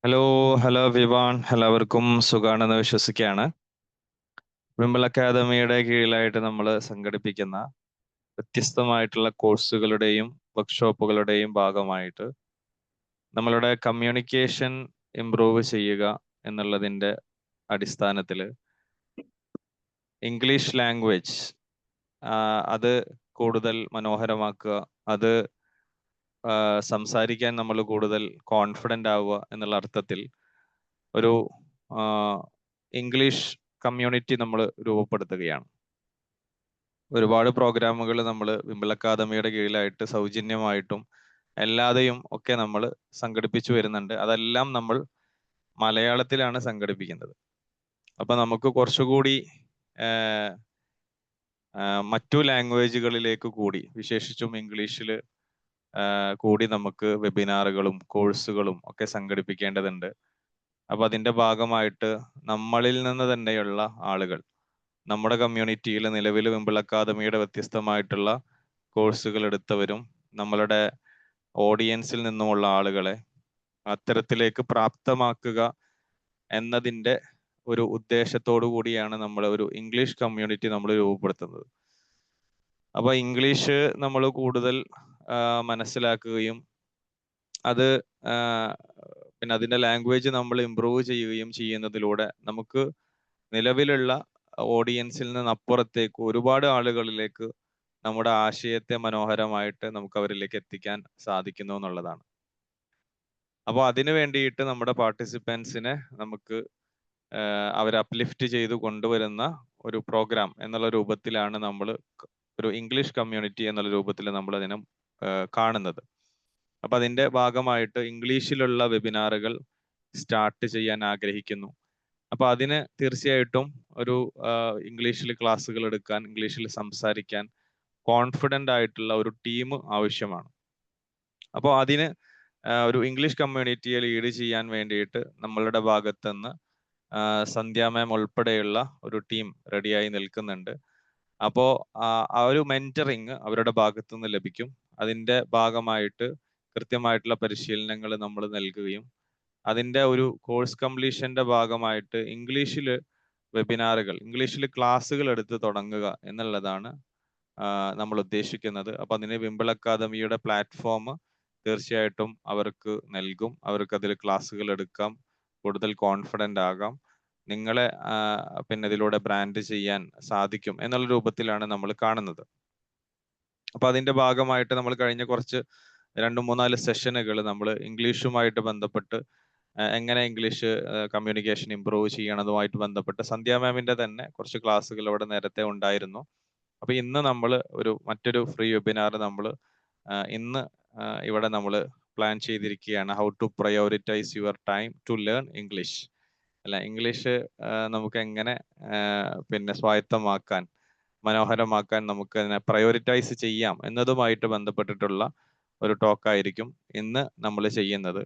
Hello hello Vivaan എല്ലാവർക്കും സുഖാണെന്ന് വിശ്വസിക്കുകയാണ്. വിംബിൾ അക്കാദമിയുടെ കീഴിലായിട്ട് നമ്മൾ സംഘടിപ്പിക്കുന്ന വ്യത്യസ്തമായിട്ടുള്ള കോഴ്സുകളുടെയും വർക്ക്ഷോപ്പുകളുടെയും ഭാഗമായിട്ട് നമ്മളുടെ കമ്മ്യൂണിക്കേഷൻ ഇംപ്രൂവ് ചെയ്യുക എന്നുള്ളതിൻ്റെ അടിസ്ഥാനത്തിൽ ഇംഗ്ലീഷ് ലാംഗ്വേജ് അത് കൂടുതൽ മനോഹരമാക്കുക, അത് സംസാരിക്കാൻ നമ്മൾ കൂടുതൽ കോൺഫിഡൻ്റ് ആവുക എന്നുള്ള അർത്ഥത്തിൽ ഒരു ഇംഗ്ലീഷ് കമ്മ്യൂണിറ്റി നമ്മൾ രൂപപ്പെടുത്തുകയാണ്. ഒരുപാട് പ്രോഗ്രാമുകൾ നമ്മൾ വിംബിൾ അക്കാദമിയുടെ കീഴിലായിട്ട് സൗജന്യമായിട്ടും അല്ലാതെയും ഒക്കെ നമ്മൾ സംഘടിപ്പിച്ചു വരുന്നുണ്ട്. അതെല്ലാം നമ്മൾ മലയാളത്തിലാണ് സംഘടിപ്പിക്കുന്നത്. അപ്പം നമുക്ക് കുറച്ചുകൂടി മറ്റു ലാംഗ്വേജുകളിലേക്ക് കൂടി, വിശേഷിച്ചും ഇംഗ്ലീഷിൽ കൂടി നമുക്ക് വെബിനാറുകളും കോഴ്സുകളും ഒക്കെ സംഘടിപ്പിക്കേണ്ടതുണ്ട്. അപ്പൊ അതിന്റെ ഭാഗമായിട്ട് നമ്മളിൽ നിന്ന് തന്നെയുള്ള ആളുകൾ, നമ്മുടെ കമ്മ്യൂണിറ്റിയിൽ നിലവിൽ വിംബിൾ അക്കാദമിയുടെ വ്യത്യസ്തമായിട്ടുള്ള കോഴ്സുകൾ എടുത്തവരും നമ്മളുടെ ഓഡിയൻസിൽ നിന്നുമുള്ള ആളുകളെ അത്തരത്തിലേക്ക് പ്രാപ്തമാക്കുക എന്നതിൻ്റെ ഒരു ഉദ്ദേശത്തോടു കൂടിയാണ് നമ്മൾ ഒരു ഇംഗ്ലീഷ് കമ്മ്യൂണിറ്റി നമ്മൾ രൂപപ്പെടുത്തുന്നത്. അപ്പൊ ഇംഗ്ലീഷ് നമ്മൾ കൂടുതൽ മനസ്സിലാക്കുകയും അത് പിന്നെ അതിൻ്റെ ലാംഗ്വേജ് നമ്മൾ ഇമ്പ്രൂവ് ചെയ്യുകയും ചെയ്യുന്നതിലൂടെ നമുക്ക് നിലവിലുള്ള ഓഡിയൻസിൽ നിന്ന് അപ്പുറത്തേക്ക് ഒരുപാട് ആളുകളിലേക്ക് നമ്മുടെ ആശയത്തെ മനോഹരമായിട്ട് നമുക്ക് അവരിലേക്ക് എത്തിക്കാൻ സാധിക്കുന്നു എന്നുള്ളതാണ്. അപ്പോൾ അതിനു വേണ്ടിയിട്ട് നമ്മുടെ പാർട്ടിസിപ്പൻസിനെ നമുക്ക് അവരെ അപ്ലിഫ്റ്റ് ചെയ്ത് കൊണ്ടുവരുന്ന ഒരു പ്രോഗ്രാം എന്നുള്ള രൂപത്തിലാണ് നമ്മൾ ഒരു ഇംഗ്ലീഷ് കമ്മ്യൂണിറ്റി എന്നുള്ള രൂപത്തിൽ നമ്മൾ അതിനെ കാണുന്നത്. അപ്പൊ അതിന്റെ ഭാഗമായിട്ട് ഇംഗ്ലീഷിലുള്ള വെബിനാറുകൾ സ്റ്റാർട്ട് ചെയ്യാൻ ആഗ്രഹിക്കുന്നു. അപ്പൊ അതിന് തീർച്ചയായിട്ടും ഒരു ഇംഗ്ലീഷിൽ ക്ലാസ്സുകൾ എടുക്കാൻ, ഇംഗ്ലീഷിൽ സംസാരിക്കാൻ കോൺഫിഡൻ്റ് ആയിട്ടുള്ള ഒരു ടീം ആവശ്യമാണ്. അപ്പോൾ അതിന് ഒരു ഇംഗ്ലീഷ് കമ്മ്യൂണിറ്റിയെ ലീഡ് ചെയ്യാൻ വേണ്ടിയിട്ട് നമ്മളുടെ ഭാഗത്തുനിന്ന് സന്ധ്യ മാം ഉൾപ്പെടെയുള്ള ഒരു ടീം റെഡിയായി നിൽക്കുന്നുണ്ട്. അപ്പോൾ ആ ഒരു മെന്ററിങ് അവരുടെ ഭാഗത്തുനിന്ന് ലഭിക്കും. അതിൻ്റെ ഭാഗമായിട്ട് കൃത്യമായിട്ടുള്ള പരിശീലനങ്ങൾ നമ്മൾ നൽകുകയും അതിൻ്റെ ഒരു കോഴ്സ് കംപ്ലീഷന്റെ ഭാഗമായിട്ട് ഇംഗ്ലീഷിൽ വെബിനാറുകൾ, ഇംഗ്ലീഷിൽ ക്ലാസ്സുകൾ എടുത്ത് തുടങ്ങുക എന്നുള്ളതാണ് നമ്മൾ ഉദ്ദേശിക്കുന്നത്. അപ്പം അതിന് വിംബിൾ അക്കാദമിയുടെ പ്ലാറ്റ്ഫോം തീർച്ചയായിട്ടും അവർക്ക് നൽകും. അവർക്ക് അതിൽ ക്ലാസ്സുകൾ എടുക്കാം, കൂടുതൽ കോൺഫിഡൻ്റ് ആകാം, നിങ്ങളെ പിന്നെ ഇതിലൂടെ ബ്രാൻഡ് ചെയ്യാൻ സാധിക്കും എന്നുള്ള രൂപത്തിലാണ് നമ്മൾ കാണുന്നത്. അപ്പൊ അതിന്റെ ഭാഗമായിട്ട് നമ്മൾ കഴിഞ്ഞ കുറച്ച് 2-3-4 സെഷനുകൾ നമ്മൾ ഇംഗ്ലീഷുമായിട്ട് ബന്ധപ്പെട്ട് എങ്ങനെ ഇംഗ്ലീഷ് കമ്മ്യൂണിക്കേഷൻ ഇമ്പ്രൂവ് ചെയ്യണതുമായിട്ട് ബന്ധപ്പെട്ട് സന്ധ്യ മാമിന്റെ തന്നെ കുറച്ച് ക്ലാസ്സുകൾ ഇവിടെ നേരത്തെ ഉണ്ടായിരുന്നു. അപ്പൊ ഇന്ന് നമ്മൾ മറ്റൊരു ഫ്രീ വെബിനാർ നമ്മൾ ഇന്ന് ഇവിടെ നമ്മൾ പ്ലാൻ ചെയ്തിരിക്കുകയാണ്. How to prioritise your time to learn English. അല്ല, ഇംഗ്ലീഷ് നമുക്ക് എങ്ങനെ പിന്നെ സ്വായത്തമാക്കാൻ, മനോഹരമാക്കാൻ നമുക്ക് അതിനെ പ്രയോറിറ്റൈസ് ചെയ്യാം എന്നതുമായിട്ട് ബന്ധപ്പെട്ടിട്ടുള്ള ഒരു ടോക്കായിരിക്കും ഇന്ന് നമ്മൾ ചെയ്യുന്നത്.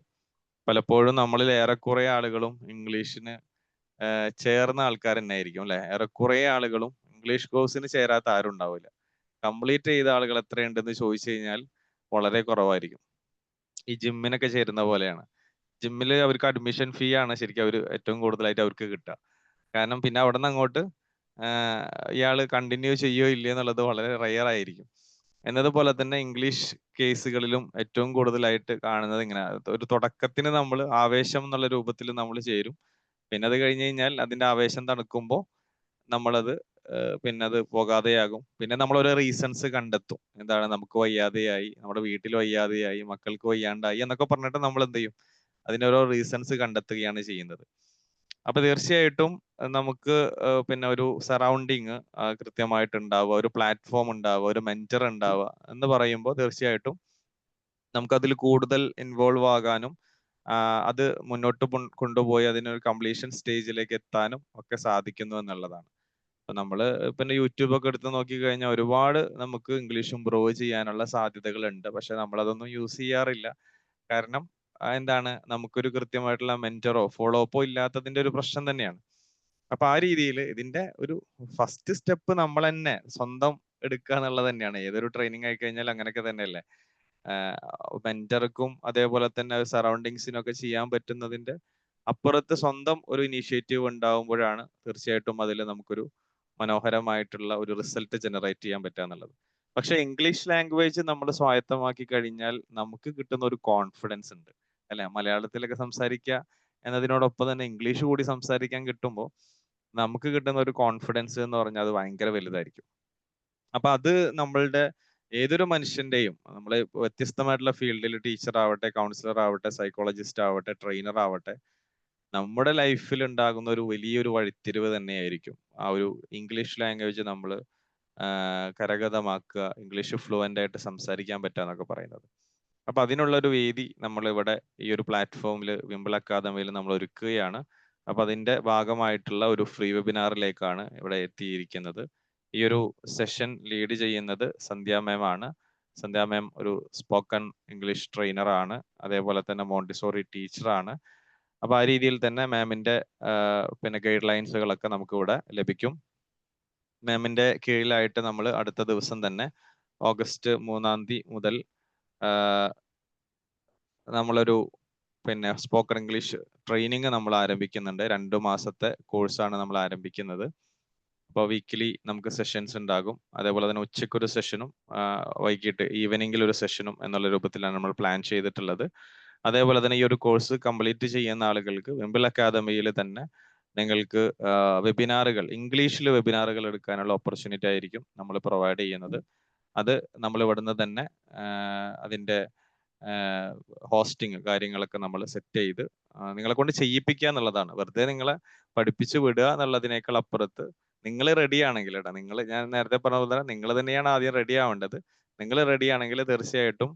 പലപ്പോഴും നമ്മളിൽ ഏറെക്കുറെ ആളുകളും ഇംഗ്ലീഷിന് ചേർന്ന ആൾക്കാർ തന്നെ ആയിരിക്കും അല്ലെ. ഏറെക്കുറെ ആളുകളും ഇംഗ്ലീഷ് കോഴ്സിന് ചേരാത്ത ആരും ഉണ്ടാവില്ല. കംപ്ലീറ്റ് ചെയ്ത ആളുകൾ എത്രയുണ്ടെന്ന് ചോദിച്ചു കഴിഞ്ഞാൽ വളരെ കുറവായിരിക്കും. ഈ ജിമ്മിനൊക്കെ ചേരുന്ന പോലെയാണ്. ജിമ്മിൽ അവർക്ക് അഡ്മിഷൻ ഫീ ആണ് ശരിക്കും അവർ ഏറ്റവും കൂടുതലായിട്ട് അവർക്ക് കിട്ടുക. കാരണം പിന്നെ അവിടെ നിന്ന് അങ്ങോട്ട് ഇയാൾ കണ്ടിന്യൂ ചെയ്യുകയോ ഇല്ലയോ എന്നുള്ളത് വളരെ റെയർ ആയിരിക്കും. എന്നതുപോലെ തന്നെ ഇംഗ്ലീഷ് കേസുകളിലും ഏറ്റവും കൂടുതലായിട്ട് കാണുന്നത് ഇങ്ങനെ ഒരു തുടക്കത്തിന് നമ്മൾ ആവേശം എന്നുള്ള രൂപത്തിൽ നമ്മൾ ചേരും. പിന്നെ അത് കഴിഞ്ഞ് കഴിഞ്ഞാൽ അതിന്റെ ആവേശം തണുക്കുമ്പോൾ നമ്മളത് പിന്നെ അത് പോകാതെയാകും. പിന്നെ നമ്മൾ ഓരോ റീസൺസ് കണ്ടെത്തും. എന്താണ്, നമുക്ക് വയ്യാതെയായി, നമ്മുടെ വീട്ടിൽ വയ്യാതെയായി, മക്കൾക്ക് വയ്യാണ്ടായി എന്നൊക്കെ പറഞ്ഞിട്ട് നമ്മൾ എന്ത് ചെയ്യും, അതിനോരോ റീസൺസ് കണ്ടെത്തുകയാണ് ചെയ്യുന്നത്. അപ്പൊ തീർച്ചയായിട്ടും നമുക്ക് പിന്നെ ഒരു സറൗണ്ടിങ് കൃത്യമായിട്ട് ഉണ്ടാവുക, ഒരു പ്ലാറ്റ്ഫോം ഉണ്ടാവുക, ഒരു മെന്റർ ഉണ്ടാവുക എന്ന് പറയുമ്പോൾ തീർച്ചയായിട്ടും നമുക്കതിൽ കൂടുതൽ ഇൻവോൾവ് ആകാനും അത് മുന്നോട്ട് കൊണ്ടുപോയി അതിനൊരു കംപ്ലീഷൻ സ്റ്റേജിലേക്ക് എത്താനും ഒക്കെ സാധിക്കുന്നു എന്നുള്ളതാണ്. അപ്പൊ നമ്മൾ പിന്നെ യൂട്യൂബ് ഒക്കെ എടുത്ത് നോക്കി കഴിഞ്ഞാൽ ഒരുപാട് നമുക്ക് ഇംഗ്ലീഷ് ഇമ്പ്രൂവ് ചെയ്യാനുള്ള സാധ്യതകളുണ്ട്. പക്ഷെ നമ്മളതൊന്നും യൂസ് ചെയ്യാറില്ല. കാരണം എന്താണ്, നമുക്കൊരു കൃത്യമായിട്ടുള്ള മെന്ററോ ഫോളോ അപ്പോ ഇല്ലാത്തതിന്റെ ഒരു പ്രശ്നം തന്നെയാണ്. അപ്പൊ ആ രീതിയിൽ ഇതിന്റെ ഒരു ഫസ്റ്റ് സ്റ്റെപ്പ് നമ്മൾ തന്നെ സ്വന്തം എടുക്കുക എന്നുള്ളത് തന്നെയാണ്. ഏതൊരു ട്രെയിനിങ് ആയി കഴിഞ്ഞാൽ അങ്ങനെയൊക്കെ തന്നെയല്ലേ. മെന്റർക്കും അതേപോലെ തന്നെ സറൗണ്ടിങ്സിനൊക്കെ ചെയ്യാൻ പറ്റുന്നതിന്റെ അപ്പുറത്ത് സ്വന്തം ഒരു ഇനീഷ്യേറ്റീവ് ഉണ്ടാവുമ്പോഴാണ് തീർച്ചയായിട്ടും അതിൽ നമുക്കൊരു മനോഹരമായിട്ടുള്ള ഒരു റിസൾട്ട് ജനറേറ്റ് ചെയ്യാൻ പറ്റുക എന്നുള്ളത്. പക്ഷെ ഇംഗ്ലീഷ് ലാംഗ്വേജ് നമ്മൾ സ്വായത്തമാക്കി കഴിഞ്ഞാൽ നമുക്ക് കിട്ടുന്ന ഒരു കോൺഫിഡൻസ് ഉണ്ട് അല്ലെ? മലയാളത്തിലൊക്കെ സംസാരിക്കുക എന്നതിനോടൊപ്പം തന്നെ ഇംഗ്ലീഷ് കൂടി സംസാരിക്കാൻ കിട്ടുമ്പോൾ നമുക്ക് കിട്ടുന്ന ഒരു കോൺഫിഡൻസ് എന്ന് പറഞ്ഞാൽ അത് ഭയങ്കര വലുതായിരിക്കും. അപ്പൊ അത് നമ്മളുടെ ഏതൊരു മനുഷ്യന്റെയും നമ്മൾ വ്യത്യസ്തമായിട്ടുള്ള ഫീൽഡിൽ ടീച്ചർ ആവട്ടെ, കൗൺസിലർ ആവട്ടെ, സൈക്കോളജിസ്റ്റ് ആവട്ടെ, ട്രെയിനർ ആവട്ടെ, നമ്മുടെ ലൈഫിൽ ഉണ്ടാകുന്ന ഒരു വലിയൊരു വഴിത്തിരിവ് തന്നെയായിരിക്കും ആ ഒരു ഇംഗ്ലീഷ് ലാംഗ്വേജ് നമ്മൾ കരഗതമാക്കുക, ഇംഗ്ലീഷ് ഫ്ലുവൻ്റ് ആയിട്ട് സംസാരിക്കാൻ പറ്റുക എന്നൊക്കെ പറയുന്നത്. അപ്പൊ അതിനുള്ള ഒരു വേദി നമ്മൾ ഇവിടെ ഈ ഒരു പ്ലാറ്റ്ഫോമിൽ വിംബിൾ അക്കാദമിയിൽ നമ്മൾ ഒരുക്കുകയാണ്. അപ്പൊ അതിന്റെ ഭാഗമായിട്ടുള്ള ഒരു ഫ്രീ വെബിനാറിലേക്കാണ് ഇവിടെ എത്തിയിരിക്കുന്നത്. ഈ ഒരു സെഷൻ ലീഡ് ചെയ്യുന്നത് സന്ധ്യ മാം ആണ്. സന്ധ്യ മാം ഒരു സ്പോക്കൺ ഇംഗ്ലീഷ് ട്രെയിനർ ആണ്, അതേപോലെ തന്നെ മോണ്ടിസോറി ടീച്ചറാണ്. അപ്പൊ ആ രീതിയിൽ തന്നെ മാമിന്റെ പിന്നെ ഗൈഡ് ലൈൻസുകളൊക്കെ നമുക്ക് ഇവിടെ ലഭിക്കും. മാമിന്റെ കീഴിലായിട്ട് നമ്മൾ അടുത്ത ദിവസം തന്നെ ഓഗസ്റ്റ് 3-ാം തീയതി മുതൽ നമ്മളൊരു പിന്നെ സ്പോക്കൺ ഇംഗ്ലീഷ് ട്രെയിനിങ് നമ്മൾ ആരംഭിക്കുന്നുണ്ട്. 2 മാസത്തെ കോഴ്സാണ് നമ്മൾ ആരംഭിക്കുന്നത്. അപ്പോൾ വീക്കിലി നമുക്ക് സെഷൻസ് ഉണ്ടാകും. അതേപോലെ തന്നെ ഉച്ചയ്ക്കൊരു സെഷനും വൈകിട്ട് ഈവനിങ്ങിൽ ഒരു സെഷനും എന്നുള്ള രൂപത്തിലാണ് നമ്മൾ പ്ലാൻ ചെയ്തിട്ടുള്ളത്. അതേപോലെ തന്നെ ഈ ഒരു കോഴ്സ് കംപ്ലീറ്റ് ചെയ്യുന്ന ആളുകൾക്ക് വിംബിൾ അക്കാദമിയിൽ തന്നെ നിങ്ങൾക്ക് വെബിനാറുകൾ, ഇംഗ്ലീഷിൽ വെബിനാറുകൾ എടുക്കാനുള്ള ഓപ്പർച്യൂണിറ്റി ആയിരിക്കും നമ്മൾ പ്രൊവൈഡ് ചെയ്യുന്നത്. അത് നമ്മൾ ഇവിടുന്ന് തന്നെ അതിൻ്റെ ഹോസ്റ്റിംഗ് കാര്യങ്ങളൊക്കെ നമ്മൾ സെറ്റ് ചെയ്ത് നിങ്ങളെ കൊണ്ട് ചെയ്യിപ്പിക്കുക എന്നുള്ളതാണ്. വെറുതെ നിങ്ങളെ പഠിപ്പിച്ചു വിടുക എന്നുള്ളതിനേക്കാൾ അപ്പുറത്ത് നിങ്ങൾ റെഡി ആണെങ്കിൽ, നിങ്ങൾ ഞാൻ നേരത്തെ പറഞ്ഞ പോലെ നിങ്ങൾ തന്നെയാണ് ആദ്യം റെഡി ആവേണ്ടത്. നിങ്ങൾ റെഡി ആണെങ്കിൽ തീർച്ചയായിട്ടും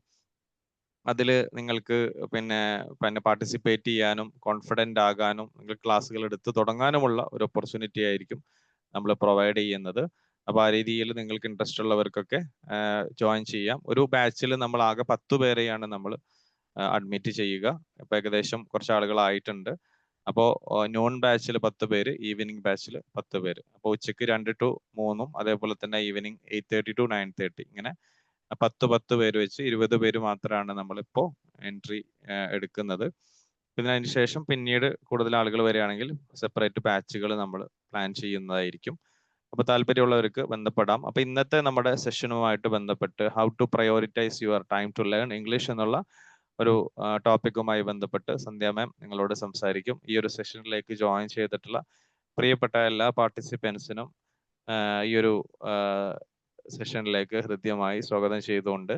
അതിൽ നിങ്ങൾക്ക് പിന്നെ പാർട്ടിസിപ്പേറ്റ് ചെയ്യാനും കോൺഫിഡൻ്റ് ആകാനും നിങ്ങൾ ക്ലാസ്സുകൾ എടുത്ത് തുടങ്ങാനുമുള്ള ഒരു ഓപ്പർച്യൂണിറ്റി ആയിരിക്കും നമ്മൾ പ്രൊവൈഡ് ചെയ്യുന്നത്. അപ്പോൾ ആ രീതിയിൽ നിങ്ങൾക്ക് ഇൻട്രസ്റ്റ് ഉള്ളവർക്കൊക്കെ ജോയിൻ ചെയ്യാം. ഒരു ബാച്ചിൽ നമ്മൾ ആകെ 10 പേരെയാണ് നമ്മൾ അഡ്മിറ്റ് ചെയ്യുക. ഇപ്പൊ ഏകദേശം കുറച്ച് ആളുകളായിട്ടുണ്ട്. അപ്പോൾ നോൺ ബാച്ചിൽ 10 പേര്, ഈവനിങ് ബാച്ചിൽ 10 പേര്. അപ്പോൾ ഉച്ചയ്ക്ക് 2 to 3 അതേപോലെ തന്നെ ഈവനിങ് 8:30 to 9:30 ഇങ്ങനെ 10 പേര് വെച്ച് 20 പേര് മാത്രമാണ് നമ്മളിപ്പോൾ എൻട്രി എടുക്കുന്നത്. പിന്നെ അതിനുശേഷം പിന്നീട് കൂടുതൽ ആളുകൾ വരികയാണെങ്കിൽ സെപ്പറേറ്റ് ബാച്ചുകൾ നമ്മൾ പ്ലാൻ ചെയ്യുന്നതായിരിക്കും. അപ്പോൾ താല്പര്യമുള്ളവർക്ക് ബന്ധപ്പെടാം. അപ്പോൾ ഇന്നത്തെ നമ്മുടെ സെഷനുമായിട്ട് ബന്ധപ്പെട്ട് how to prioritise your time to learn English എന്നുള്ള ഒരു ടോപ്പിക്കുമായി ബന്ധപ്പെട്ട് സന്ധ്യ മാം നിങ്ങളോട് സംസാരിക്കും. ഈ ഒരു സെഷനിലേക്ക് ജോയിൻ ചെയ്തിട്ടുള്ള പ്രിയപ്പെട്ട എല്ലാ പാർട്ടിസിപ്പൻസിനും ഈ ഒരു സെഷനിലേക്ക് ഹൃദ്യമായി സ്വാഗതം ചെയ്തുകൊണ്ട്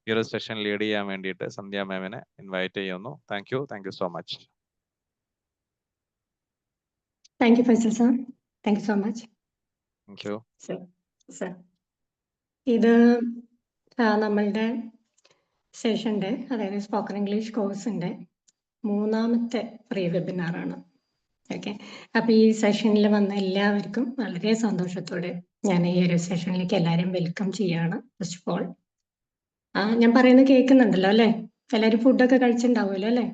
ഈ ഒരു സെഷൻ ലീഡ് ചെയ്യാൻ വേണ്ടിയിട്ട് സന്ധ്യ മാമിനെ ഇൻവൈറ്റ് ചെയ്യുന്നു. Thank you so much. Thank you Faisal sir, thank you so much. Thank you sir. ഇത് നമ്മളുടെ സെഷന്റെ, അതായത് സ്പോക്കൺ ഇംഗ്ലീഷ് കോഴ്സിന്റെ 3-ാമത്തെ പ്രീ വെബിനാറാണ്. ഓക്കെ, അപ്പൊ ഈ സെഷനിൽ വന്ന എല്ലാവർക്കും വളരെ സന്തോഷത്തോടെ ഞാൻ ഈ ഒരു സെഷനിലേക്ക് എല്ലാവരും വെൽക്കം ചെയ്യാണ്. ഫസ്റ്റ് ഓഫ് ഓൾ ഞാൻ പറയുന്നത് കേൾക്കുന്നുണ്ടല്ലോ അല്ലേ? എല്ലാവരും ഫുഡൊക്കെ കഴിച്ചിട്ടുണ്ടാവുമല്ലോ അല്ലേ?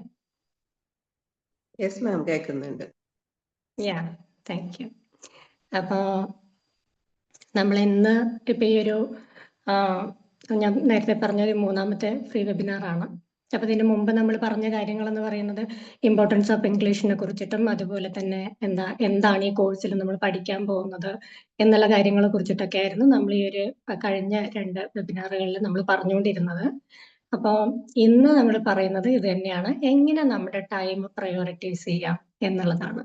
യെസ് മാം, കേൾക്കുന്നുണ്ട്. യാ, താങ്ക് യു. അപ്പോൾ നമ്മൾ ഇന്ന് ഇപ്പം ഈ ഒരു ഞാൻ നേരത്തെ പറഞ്ഞൊരു 3-ാമത്തെ ഫ്രീ വെബിനാറാണ്. അപ്പോൾ ഇതിന് മുമ്പ് നമ്മൾ പറഞ്ഞ കാര്യങ്ങളെന്ന് പറയുന്നത് ഇമ്പോർട്ടൻസ് ഓഫ് ഇംഗ്ലീഷിനെ കുറിച്ചിട്ടും അതുപോലെ തന്നെ എന്താണ് ഈ കോഴ്സിൽ നമ്മൾ പഠിക്കാൻ പോകുന്നത് എന്നുള്ള കാര്യങ്ങളെ കുറിച്ചിട്ടൊക്കെ ആയിരുന്നു നമ്മൾ ഈ ഒരു കഴിഞ്ഞ 2 വെബിനാറുകളിൽ നമ്മൾ പറഞ്ഞുകൊണ്ടിരുന്നത്. അപ്പോൾ ഇന്ന് നമ്മൾ പറയുന്നത് ഇത് തന്നെയാണ്, എങ്ങനെ നമ്മുടെ ടൈം പ്രയോറിറ്റൈസ് ചെയ്യാം എന്നുള്ളതാണ്.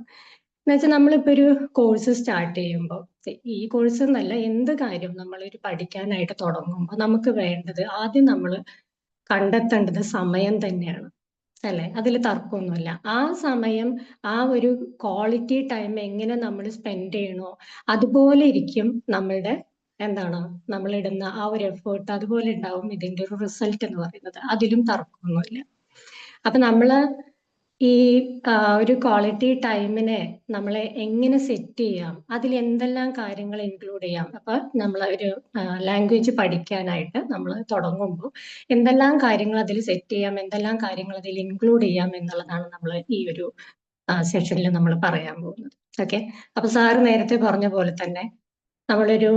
എന്നുവെച്ചാൽ നമ്മളിപ്പോൾ ഒരു കോഴ്സ് സ്റ്റാർട്ട് ചെയ്യുമ്പോൾ, ഈ കോഴ്സ് എന്നല്ല, എന്ത് കാര്യം നമ്മളൊരു പഠിക്കാനായിട്ട് തുടങ്ങുമ്പോൾ നമുക്ക് വേണ്ടത് ആദ്യം നമ്മൾ കണ്ടെത്തേണ്ടത് സമയം തന്നെയാണ് അല്ലെ? അതിൽ തർക്കമൊന്നുമില്ല. ആ സമയം, ആ ഒരു ക്വാളിറ്റി ടൈം എങ്ങനെ നമ്മൾ സ്പെൻഡ് ചെയ്യണോ അതുപോലെ ഇരിക്കും നമ്മളുടെ നമ്മളിടുന്ന ആ ഒരു എഫേർട്ട്, അതുപോലെ ഉണ്ടാവും ഇതിന്റെ ഒരു റിസൾട്ട് എന്ന് പറയുന്നത്. അതിലും തർക്കമൊന്നുമില്ല. അപ്പൊ നമ്മള് ഈ ഒരു ക്വാളിറ്റി ടൈമിനെ നമ്മളെ എങ്ങനെ സെറ്റ് ചെയ്യാം, അതിൽ എന്തെല്ലാം കാര്യങ്ങൾ ഇൻക്ലൂഡ് ചെയ്യാം. അപ്പൊ നമ്മൾ ഒരു ലാംഗ്വേജ് പഠിക്കാനായിട്ട് നമ്മൾ തുടങ്ങുമ്പോൾ എന്തെല്ലാം കാര്യങ്ങൾ അതിൽ സെറ്റ് ചെയ്യാം, എന്തെല്ലാം കാര്യങ്ങൾ അതിൽ ഇൻക്ലൂഡ് ചെയ്യാം എന്നുള്ളതാണ് നമ്മൾ ഈ ഒരു സെഷനിൽ നമ്മൾ പറയാൻ പോകുന്നത്. ഓക്കെ, അപ്പൊ സാറ് നേരത്തെ പറഞ്ഞ പോലെ തന്നെ നമ്മളൊരു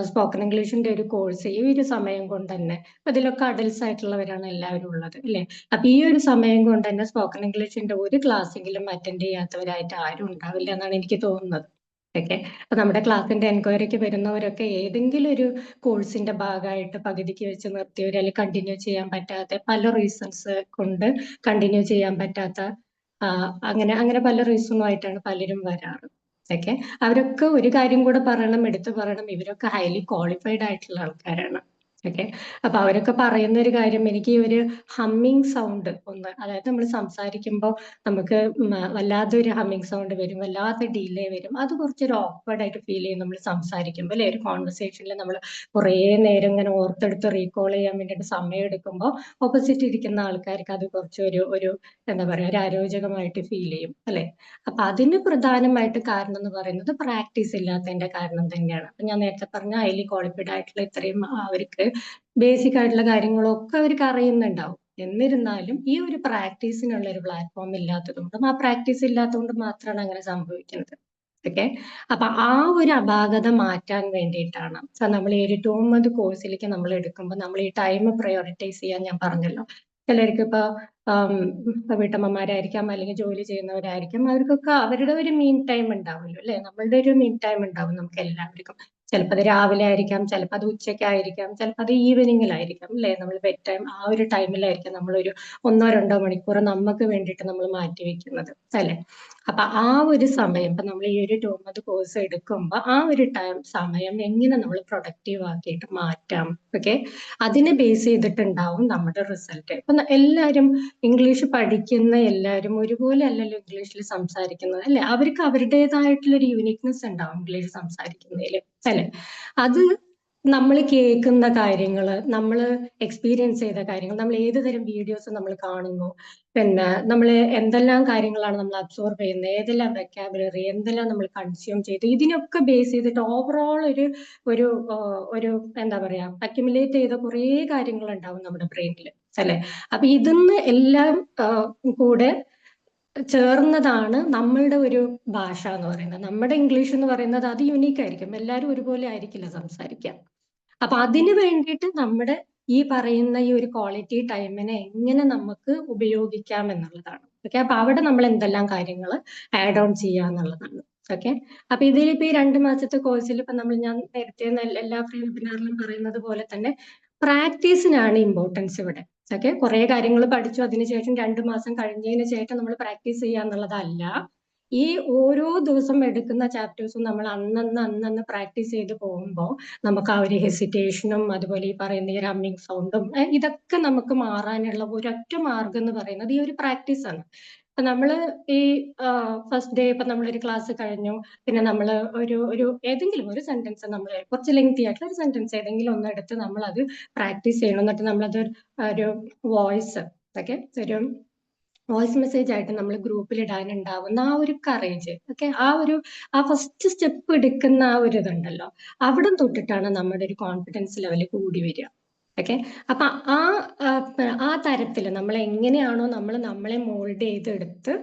സ്പോക്കൺ ഇംഗ്ലീഷിന്റെ ഒരു കോഴ്സ് ഈ ഒരു സമയം കൊണ്ട് തന്നെ, അതിലൊക്കെ അഡൽസ് ആയിട്ടുള്ളവരാണ് എല്ലാവരും ഉള്ളത് അല്ലെ. അപ്പൊ ഈ ഒരു സമയം കൊണ്ട് തന്നെ സ്പോക്കൺ ഇംഗ്ലീഷിന്റെ ഒരു ക്ലാസ്സെങ്കിലും അറ്റൻഡ് ചെയ്യാത്തവരായിട്ട് ആരും ഉണ്ടാവില്ല എന്നാണ് എനിക്ക് തോന്നുന്നത്. ഓക്കെ. അപ്പൊ നമ്മുടെ ക്ലാസ്സിന്റെ എൻക്വയറിക്ക് വരുന്നവരൊക്കെ ഏതെങ്കിലും ഒരു കോഴ്സിന്റെ ഭാഗമായിട്ട് പകുതിക്ക് വെച്ച് നിർത്തിയവർ, അല്ലെങ്കിൽ കണ്ടിന്യൂ ചെയ്യാൻ പറ്റാത്ത പല റീസൺസ് കൊണ്ട് കണ്ടിന്യൂ ചെയ്യാൻ പറ്റാത്ത അങ്ങനെ അങ്ങനെ പല റീസണുമായിട്ടാണ് പലരും വരാറ്. ഓക്കെ. അവരൊക്കെ ഒരു കാര്യം കൂടെ പറയണം, എടുത്തു പറയണം, ഇവരൊക്കെ ഹൈലി ക്വാളിഫൈഡ് ആയിട്ടുള്ള ആൾക്കാരാണ്. ഓക്കെ. അപ്പൊ അവരൊക്കെ പറയുന്ന ഒരു കാര്യം, എനിക്ക് ഈ ഒരു ഹമ്മിങ് സൗണ്ട് ഒന്ന്, അതായത് നമ്മൾ സംസാരിക്കുമ്പോൾ നമുക്ക് വല്ലാതെ ഒരു ഹമ്മിങ് സൗണ്ട് വരും, വല്ലാതെ ഡിലേ വരും, അത് കുറച്ചൊരു ഓക്വേർഡ് ആയിട്ട് ഫീൽ ചെയ്യും നമ്മൾ സംസാരിക്കുമ്പോൾ അല്ലെ. ഒരു കോൺവെർസേഷനിൽ നമ്മൾ കുറേ നേരം ഇങ്ങനെ ഓർത്തെടുത്ത് റീകോൾ ചെയ്യാൻ വേണ്ടിയിട്ട് സമയം എടുക്കുമ്പോൾ ഓപ്പോസിറ്റ് ഇരിക്കുന്ന ആൾക്കാർക്ക് അത് കുറച്ചൊരു ഒരു എന്താ പറയുക, ഒരു അരോചകമായിട്ട് ഫീൽ ചെയ്യും അല്ലെ. അപ്പൊ അതിന് പ്രധാനമായിട്ട് കാരണം എന്ന് പറയുന്നത് പ്രാക്ടീസ് ഇല്ലാത്തതിന്റെ കാരണം തന്നെയാണ്. അപ്പൊ ഞാൻ നേരത്തെ പറഞ്ഞ ഹൈലി ക്വാളിഫൈഡ് ആയിട്ടുള്ള ഇത്രയും അവർക്ക് ബേസിക് ആയിട്ടുള്ള കാര്യങ്ങളൊക്കെ അവർക്ക് അറിയുന്നുണ്ടാവും. എന്നിരുന്നാലും ഈ ഒരു പ്രാക്ടീസിനുള്ള ഒരു പ്ലാറ്റ്ഫോം ഇല്ലാത്തതുകൊണ്ടും, ആ പ്രാക്ടീസ് ഇല്ലാത്തതുകൊണ്ട് മാത്രമാണ് അങ്ങനെ സംഭവിക്കുന്നത്. ഓക്കെ. അപ്പൊ ആ ഒരു അപാകത മാറ്റാൻ വേണ്ടിയിട്ടാണ് നമ്മൾ ഈ ഒരു 2 month കോഴ്സിലേക്ക് നമ്മൾ എടുക്കുമ്പോൾ നമ്മൾ ഈ ടൈം പ്രയോറിറ്റൈസ് ചെയ്യാൻ ഞാൻ പറഞ്ഞല്ലോ. ചിലർക്ക് ഇപ്പൊ വീട്ടമ്മമാരായിരിക്കാം, അല്ലെങ്കിൽ ജോലി ചെയ്യുന്നവരായിരിക്കും, അവർക്കൊക്കെ അവരുടെ ഒരു മീൻ ടൈം ഉണ്ടാവുമല്ലോ അല്ലെ. നമ്മളുടെ ഒരു മീൻ ടൈം ഉണ്ടാവും നമുക്ക് എല്ലാവർക്കും. ചിലപ്പോൾ അത് രാവിലെ ആയിരിക്കാം, ചിലപ്പോൾ അത് ഉച്ചയ്ക്കായിരിക്കാം, ചിലപ്പോൾ അത് ഈവനിങ്ങിലായിരിക്കാം അല്ലെ. നമ്മൾ ബെഡ് ടൈം ആ ഒരു ടൈമിലായിരിക്കും നമ്മളൊരു 1-2 മണിക്കൂർ നമുക്ക് വേണ്ടിയിട്ട് നമ്മൾ മാറ്റി വെക്കുന്നത് അല്ലെ. അപ്പൊ ആ ഒരു സമയം ഇപ്പൊ നമ്മൾ ഈ ഒരു 2 month കോഴ്സ് എടുക്കുമ്പോൾ ആ ഒരു സമയം എങ്ങനെ നമ്മൾ പ്രൊഡക്റ്റീവ് ആക്കിയിട്ട് മാറ്റാം. ഓക്കെ. അതിനെ ബേസ് ചെയ്തിട്ടുണ്ടാവും നമ്മുടെ റിസൾട്ട്. ഇപ്പൊ എല്ലാവരും ഇംഗ്ലീഷ് പഠിക്കുന്ന എല്ലാവരും ഒരുപോലെ അല്ലല്ലോ ഇംഗ്ലീഷിൽ സംസാരിക്കുന്നത് അല്ലെ. അവർക്ക് അവരുടേതായിട്ടുള്ള ഒരു യൂണിക്നെസ് ഉണ്ടാവും ഇംഗ്ലീഷ് സംസാരിക്കുന്നതിൽ അല്ലെ. അത് നമ്മൾ കേൾക്കുന്ന കാര്യങ്ങള്, നമ്മൾ എക്സ്പീരിയൻസ് ചെയ്ത കാര്യങ്ങൾ, നമ്മൾ ഏത് തരം വീഡിയോസ് നമ്മൾ കാണുന്നു, പിന്നെ നമ്മൾ എന്തെല്ലാം കാര്യങ്ങളാണ് നമ്മൾ അബ്സോർബ് ചെയ്യുന്നത്, ഏതെല്ലാം വെക്കാബുലറി, എന്തെല്ലാം നമ്മൾ കൺസ്യൂം ചെയ്തു, ഇതിനൊക്കെ ബേസ് ചെയ്തിട്ട് ഓവറോൾ ഒരു ഒരു ഒരു എന്താ പറയാ, അക്യുമുലേറ്റ് ചെയ്ത കുറേ കാര്യങ്ങൾ ഉണ്ടാവും നമ്മുടെ ബ്രെയിനിൽ അല്ലെ. അപ്പൊ ഇതിന്ന് എല്ലാം കൂടെ ചേർന്നതാണ് നമ്മളുടെ ഒരു ഭാഷ എന്ന് പറയുന്നത്. നമ്മുടെ ഇംഗ്ലീഷ് എന്ന് പറയുന്നത് അത് യുണീക്ക് ആയിരിക്കും, എല്ലാവരും ഒരുപോലെ ആയിരിക്കില്ല സംസാരിക്കുക. അപ്പൊ അതിന് വേണ്ടിയിട്ട് നമ്മുടെ ഈ പറയുന്ന ഈ ഒരു ക്വാളിറ്റി ടൈമിനെ എങ്ങനെ നമുക്ക് ഉപയോഗിക്കാം എന്നുള്ളതാണ്. ഓക്കെ. അപ്പൊ അവിടെ നമ്മൾ എന്തെല്ലാം കാര്യങ്ങൾ ആഡ് ഓൺ ചെയ്യാന്നുള്ളതാണ്. ഓക്കെ. അപ്പൊ ഇതിലിപ്പോ ഈ 2 മാസത്തെ കോഴ്സിൽ ഇപ്പൊ ഞാൻ നേരത്തെ എല്ലാ ഫ്രീ വെബിനാറിലും പറയുന്നത് പോലെ തന്നെ പ്രാക്ടീസിനാണ് ഇമ്പോർട്ടൻസ് ഇവിടെ. ഓക്കെ. കുറെ കാര്യങ്ങൾ പഠിച്ചു, അതിനുശേഷം 2 മാസം കഴിഞ്ഞതിന് ശേഷം നമ്മൾ പ്രാക്ടീസ് ചെയ്യാന്നുള്ളതല്ല. ഈ ഓരോ ദിവസം എടുക്കുന്ന ചാപ്റ്റേഴ്സും നമ്മൾ അന്നന്ന് പ്രാക്ടീസ് ചെയ്ത് പോകുമ്പോൾ നമുക്ക് ആ ഒരു ഹെസിറ്റേഷനും അതുപോലെ ഈ പറയുന്ന ഈ റമ്മിങ് സൗണ്ടും ഇതൊക്കെ നമുക്ക് മാറാനുള്ള ഒരൊറ്റ മാർഗം എന്ന് പറയുന്നത് ഈ ഒരു പ്രാക്ടീസ് ആണ്. ഇപ്പൊ നമ്മള് ഈ ഫസ്റ്റ് ഡേ ഇപ്പൊ നമ്മളൊരു ക്ലാസ് കഴിഞ്ഞു, പിന്നെ നമ്മൾ ഒരു ഏതെങ്കിലും ഒരു സെന്റൻസ്, നമ്മൾ കുറച്ച് ലെങ്തി ആയിട്ടുള്ള ഒരു സെന്റൻസ് ഏതെങ്കിലും ഒന്നെടുത്ത് നമ്മൾ അത് പ്രാക്ടീസ് ചെയ്യണം. എന്നിട്ട് നമ്മളത് ഒരു വോയിസ് ഒരു വോയിസ് മെസ്സേജ് ആയിട്ട് നമ്മൾ ഗ്രൂപ്പിൽ ഇടാനുണ്ടാവുന്ന ആ ഒരു കറേജ്, ഓക്കെ, ആ ഫസ്റ്റ് സ്റ്റെപ്പ് എടുക്കുന്ന ആ ഒരു ഇതുണ്ടല്ലോ, അവിടെ തൊട്ടിട്ടാണ് നമ്മുടെ ഒരു കോൺഫിഡൻസ് ലെവൽ കൂടി വരിക. ഓക്കെ. അപ്പൊ ആ തരത്തിൽ നമ്മൾ എങ്ങനെയാണോ നമ്മൾ നമ്മളെ മോൾഡ് ചെയ്തെടുത്ത്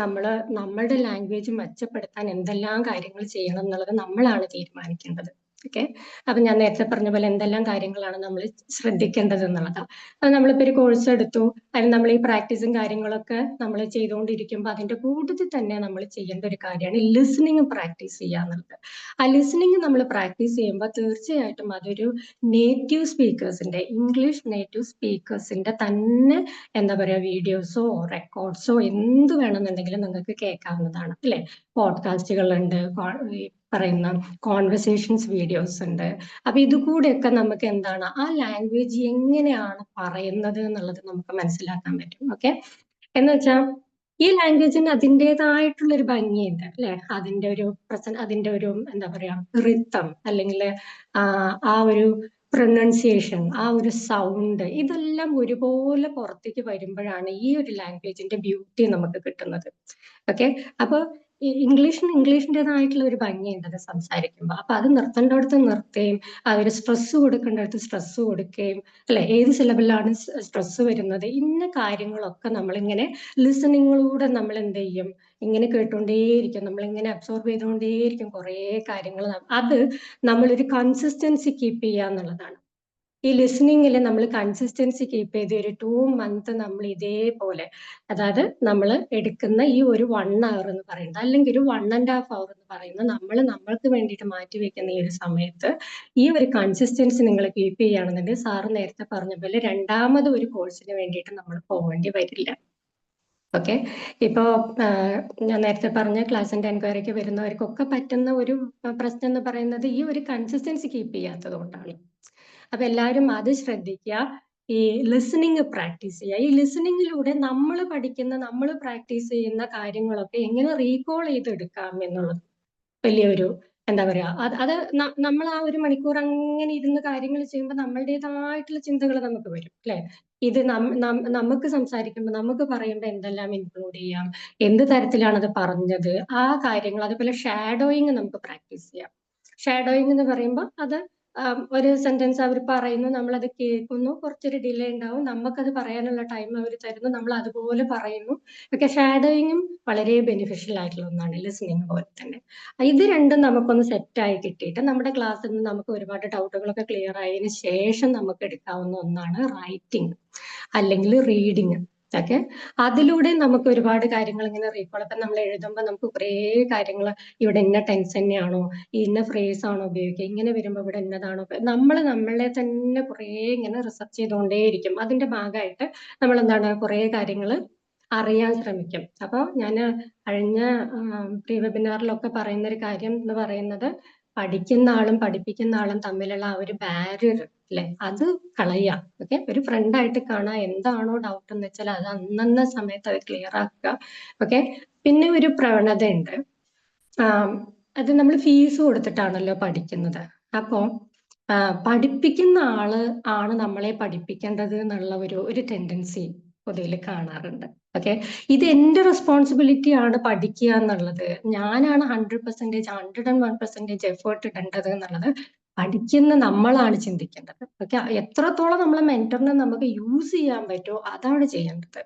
നമ്മളുടെ ലാംഗ്വേജ് മെച്ചപ്പെടുത്താൻ എന്തെല്ലാം കാര്യങ്ങൾ ചെയ്യണം എന്നുള്ളത് നമ്മളാണ് തീരുമാനിക്കേണ്ടത്. ഓക്കെ. അപ്പൊ ഞാൻ നേരത്തെ പറഞ്ഞ പോലെ എന്തെല്ലാം കാര്യങ്ങളാണ് നമ്മൾ ശ്രദ്ധിക്കേണ്ടത് എന്നുള്ളതാണ്. അത് നമ്മളിപ്പോ ഒരു കോഴ്സ് എടുത്തു, അതിന് നമ്മൾ ഈ പ്രാക്ടീസും കാര്യങ്ങളൊക്കെ നമ്മൾ ചെയ്തുകൊണ്ടിരിക്കുമ്പോൾ അതിന്റെ കൂട്ടത്തിൽ തന്നെ നമ്മൾ ചെയ്യേണ്ട ഒരു കാര്യമാണ് ലിസണിങ് പ്രാക്ടീസ് ചെയ്യുക എന്നുള്ളത്. ആ ലിസണിങ് നമ്മൾ പ്രാക്ടീസ് ചെയ്യുമ്പോൾ തീർച്ചയായിട്ടും അതൊരു നേറ്റീവ് സ്പീക്കേഴ്സിന്റെ, ഇംഗ്ലീഷ് നേറ്റീവ് സ്പീക്കേഴ്സിന്റെ തന്നെ എന്താ പറയാ, വീഡിയോസോ റെക്കോർഡ്സോ എന്ത് വേണമെന്നുണ്ടെങ്കിലും നിങ്ങൾക്ക് കേൾക്കാവുന്നതാണ് അല്ലെ. പോഡ്കാസ്റ്റുകളുണ്ട്, പറയുന്ന കോൺവെർസേഷൻസ് വീഡിയോസ് ഉണ്ട്. അപ്പൊ ഇതുകൂടെയൊക്കെ നമുക്ക് എന്താണ്, ആ ലാംഗ്വേജ് എങ്ങനെയാണ് പറയുന്നത് എന്നുള്ളത് നമുക്ക് മനസ്സിലാക്കാൻ പറ്റും. ഓക്കെ. എന്ന് വെച്ചാൽ ഈ ലാംഗ്വേജിന് അതിൻ്റെതായിട്ടുള്ള ഒരു ഭംഗിയുണ്ട് അല്ലെ. അതിന്റെ ഒരു എന്താ പറയാ, റിത്തം, അല്ലെങ്കിൽ ആ ഒരു പ്രൊനൗൺസിയേഷൻ, ആ ഒരു സൗണ്ട്, ഇതെല്ലാം ഒരുപോലെ പുറത്തേക്ക് വരുമ്പോഴാണ് ഈ ഒരു ലാംഗ്വേജിന്റെ ബ്യൂട്ടി നമുക്ക് കിട്ടുന്നത്. ഓക്കെ. അപ്പൊ ഇംഗ്ലീഷിൻ്റെതായിട്ടുള്ള ഒരു ഭംഗിയുണ്ട് അത് സംസാരിക്കുമ്പോൾ. അപ്പൊ അത് നിർത്തേണ്ടടുത്ത് നിർത്തുകയും ഒരു സ്ട്രെസ് കൊടുക്കേണ്ടടുത്ത് സ്ട്രെസ് കൊടുക്കുകയും അല്ലെ, ഏത് സിലബിലാണ് സ്ട്രെസ് വരുന്നത്, ഇന്ന കാര്യങ്ങളൊക്കെ നമ്മളിങ്ങനെ ലിസണിങ്ങിലൂടെ നമ്മൾ എന്ത് ചെയ്യും, ഇങ്ങനെ കേട്ടുകൊണ്ടേയിരിക്കും, നമ്മളിങ്ങനെ അബ്സോർബ് ചെയ്തുകൊണ്ടേയിരിക്കും കുറേ കാര്യങ്ങൾ. അത് നമ്മളൊരു കൺസിസ്റ്റൻസി കീപ്പ് ചെയ്യുക എന്നുള്ളതാണ്. ഈ ലിസണിങ്ങിൽ നമ്മൾ കൺസിസ്റ്റൻസി കീപ്പ് ചെയ്ത് ഒരു 2 months നമ്മൾ ഇതേപോലെ, അതായത് നമ്മൾ എടുക്കുന്ന ഈ ഒരു 1 hour എന്ന് പറയുന്നത്, അല്ലെങ്കിൽ ഒരു 1.5 hour എന്ന് പറയുന്നത്, നമ്മൾ നമ്മൾക്ക് വേണ്ടിയിട്ട് മാറ്റി വെക്കുന്ന ഈ ഒരു സമയത്ത് ഈ ഒരു കൺസിസ്റ്റൻസി നിങ്ങൾ കീപ്പ് ചെയ്യുകയാണെന്നുണ്ടെങ്കിൽ സാറ് നേരത്തെ പറഞ്ഞ പോലെ രണ്ടാമത് ഒരു കോഴ്സിന് വേണ്ടിയിട്ട് നമ്മൾ പോകേണ്ടി വരില്ല. ഓക്കെ, ഇപ്പോ ഞാൻ നേരത്തെ പറഞ്ഞ ക്ലാസ് ആൻഡ് എൻക്വയറിക്ക് വരുന്നവർക്കൊക്കെ പറ്റുന്ന ഒരു പ്രശ്നം എന്ന് പറയുന്നത് ഈ ഒരു കൺസിസ്റ്റൻസി കീപ്പ് ചെയ്യാത്തത് കൊണ്ടാണ്. അപ്പൊ എല്ലാവരും അത് ശ്രദ്ധിക്കുക, ഈ ലിസണിങ് പ്രാക്ടീസ് ചെയ്യുക. ഈ ലിസണിങ്ങിലൂടെ നമ്മൾ പഠിക്കുന്ന, നമ്മൾ പ്രാക്ടീസ് ചെയ്യുന്ന കാര്യങ്ങളൊക്കെ എങ്ങനെ റീകോൾ ചെയ്തെടുക്കാം എന്നുള്ളത് വലിയൊരു എന്താ പറയാ, അത് നമ്മൾ ആ 1 മണിക്കൂർ അങ്ങനെ ഇരുന്ന് കാര്യങ്ങൾ ചെയ്യുമ്പോൾ നമ്മളുടേതായിട്ടുള്ള ചിന്തകൾ നമുക്ക് വരും അല്ലെ. ഇത് നമുക്ക് സംസാരിക്കുമ്പോൾ, നമുക്ക് പറയുമ്പോൾ എന്തെല്ലാം ഇൻക്ലൂഡ് ചെയ്യാം, എന്ത് തരത്തിലാണ് അത് പറഞ്ഞത്, ആ കാര്യങ്ങൾ. അതുപോലെ ഷാഡോയിങ് നമുക്ക് പ്രാക്ടീസ് ചെയ്യാം. ഷാഡോയിങ് എന്ന് പറയുമ്പോൾ അത് ഒരു സെന്റൻസ് അവർ പറയുന്നു, നമ്മളത് കേൾക്കുന്നു, കുറച്ചൊരു ഡിലേ ഉണ്ടാവും, നമുക്കത് പറയാനുള്ള ടൈം അവർ തരുന്നു, നമ്മൾ അതുപോലെ പറയുന്നു. ഒക്കെ ഷാഡോയിങ്ങും വളരെ ബെനിഫിഷ്യൽ ആയിട്ടുള്ള ഒന്നാണ്, ലിസണിങ് പോലെ തന്നെ. ഇത് രണ്ടും നമുക്കൊന്ന് സെറ്റായി കിട്ടിയിട്ട് നമ്മുടെ ക്ലാസ്സിൽ നിന്ന് നമുക്ക് ഒരുപാട് ഡൗട്ടുകളൊക്കെ ക്ലിയർ ആയതിനു ശേഷം നമുക്ക് എടുക്കാവുന്ന ഒന്നാണ് റൈറ്റിംഗ് അല്ലെങ്കിൽ റീഡിങ്. ഓക്കെ, അതിലൂടെ നമുക്ക് ഒരുപാട് കാര്യങ്ങൾ ഇങ്ങനെ റീകോൾ. ഇപ്പം നമ്മൾ എഴുതുമ്പോൾ നമുക്ക് കുറേ കാര്യങ്ങൾ, ഇവിടെ ഇന്ന ടെൻസ് തന്നെയാണോ, ഇന്ന ഫ്രേസ് ആണോ ഉപയോഗിക്കുക, ഇങ്ങനെ വരുമ്പോൾ ഇവിടെ ഇന്നതാണോ, നമ്മളെ തന്നെ കുറേ ഇങ്ങനെ റിസർച്ച് ചെയ്തുകൊണ്ടേയിരിക്കും. അതിന്റെ ഭാഗമായിട്ട് നമ്മൾ എന്താണ് കുറേ കാര്യങ്ങൾ അറിയാൻ ശ്രമിക്കും. അപ്പോൾ ഞാൻ കഴിഞ്ഞ പ്രീ വെബിനാറിലൊക്കെ പറയുന്ന ഒരു കാര്യം എന്ന് പറയുന്നത്, പഠിക്കുന്ന ആളും പഠിപ്പിക്കുന്ന ആളും തമ്മിലുള്ള ആ ഒരു ബാരിയർ അല്ലെ, അത് കളയുക. ഓക്കെ, ഒരു ഫ്രണ്ടായിട്ട് കാണാൻ, എന്താണോ ഡൗട്ട് എന്ന് വെച്ചാൽ അത് അന്നന്ന സമയത്ത് അത് ക്ലിയർ ആക്കുക. ഓക്കെ, പിന്നെ ഒരു പ്രവണത ഉണ്ട്, അത് നമ്മൾ ഫീസ് കൊടുത്തിട്ടാണല്ലോ പഠിക്കുന്നത്. അപ്പോൾ പഠിപ്പിക്കുന്ന ആള് ആണ് നമ്മളെ പഠിപ്പിക്കേണ്ടത് എന്നുള്ള ഒരു ടെൻഡൻസി പൊതുവിൽ കാണാറുണ്ട്. ഓക്കെ, ഇത് എന്റെ റെസ്പോൺസിബിലിറ്റി ആണ് പഠിക്കുക എന്നുള്ളത്, ഞാനാണ് 100% 101% എഫേർട്ട് ഇടേണ്ടത് എന്നുള്ളത് പഠിക്കുന്ന നമ്മളാണ് ചിന്തിക്കേണ്ടത്. ഓക്കെ, എത്രത്തോളം നമ്മളെ മെന്ററിനെ നമുക്ക് യൂസ് ചെയ്യാൻ പറ്റുമോ അതാണ് ചെയ്യേണ്ടത്.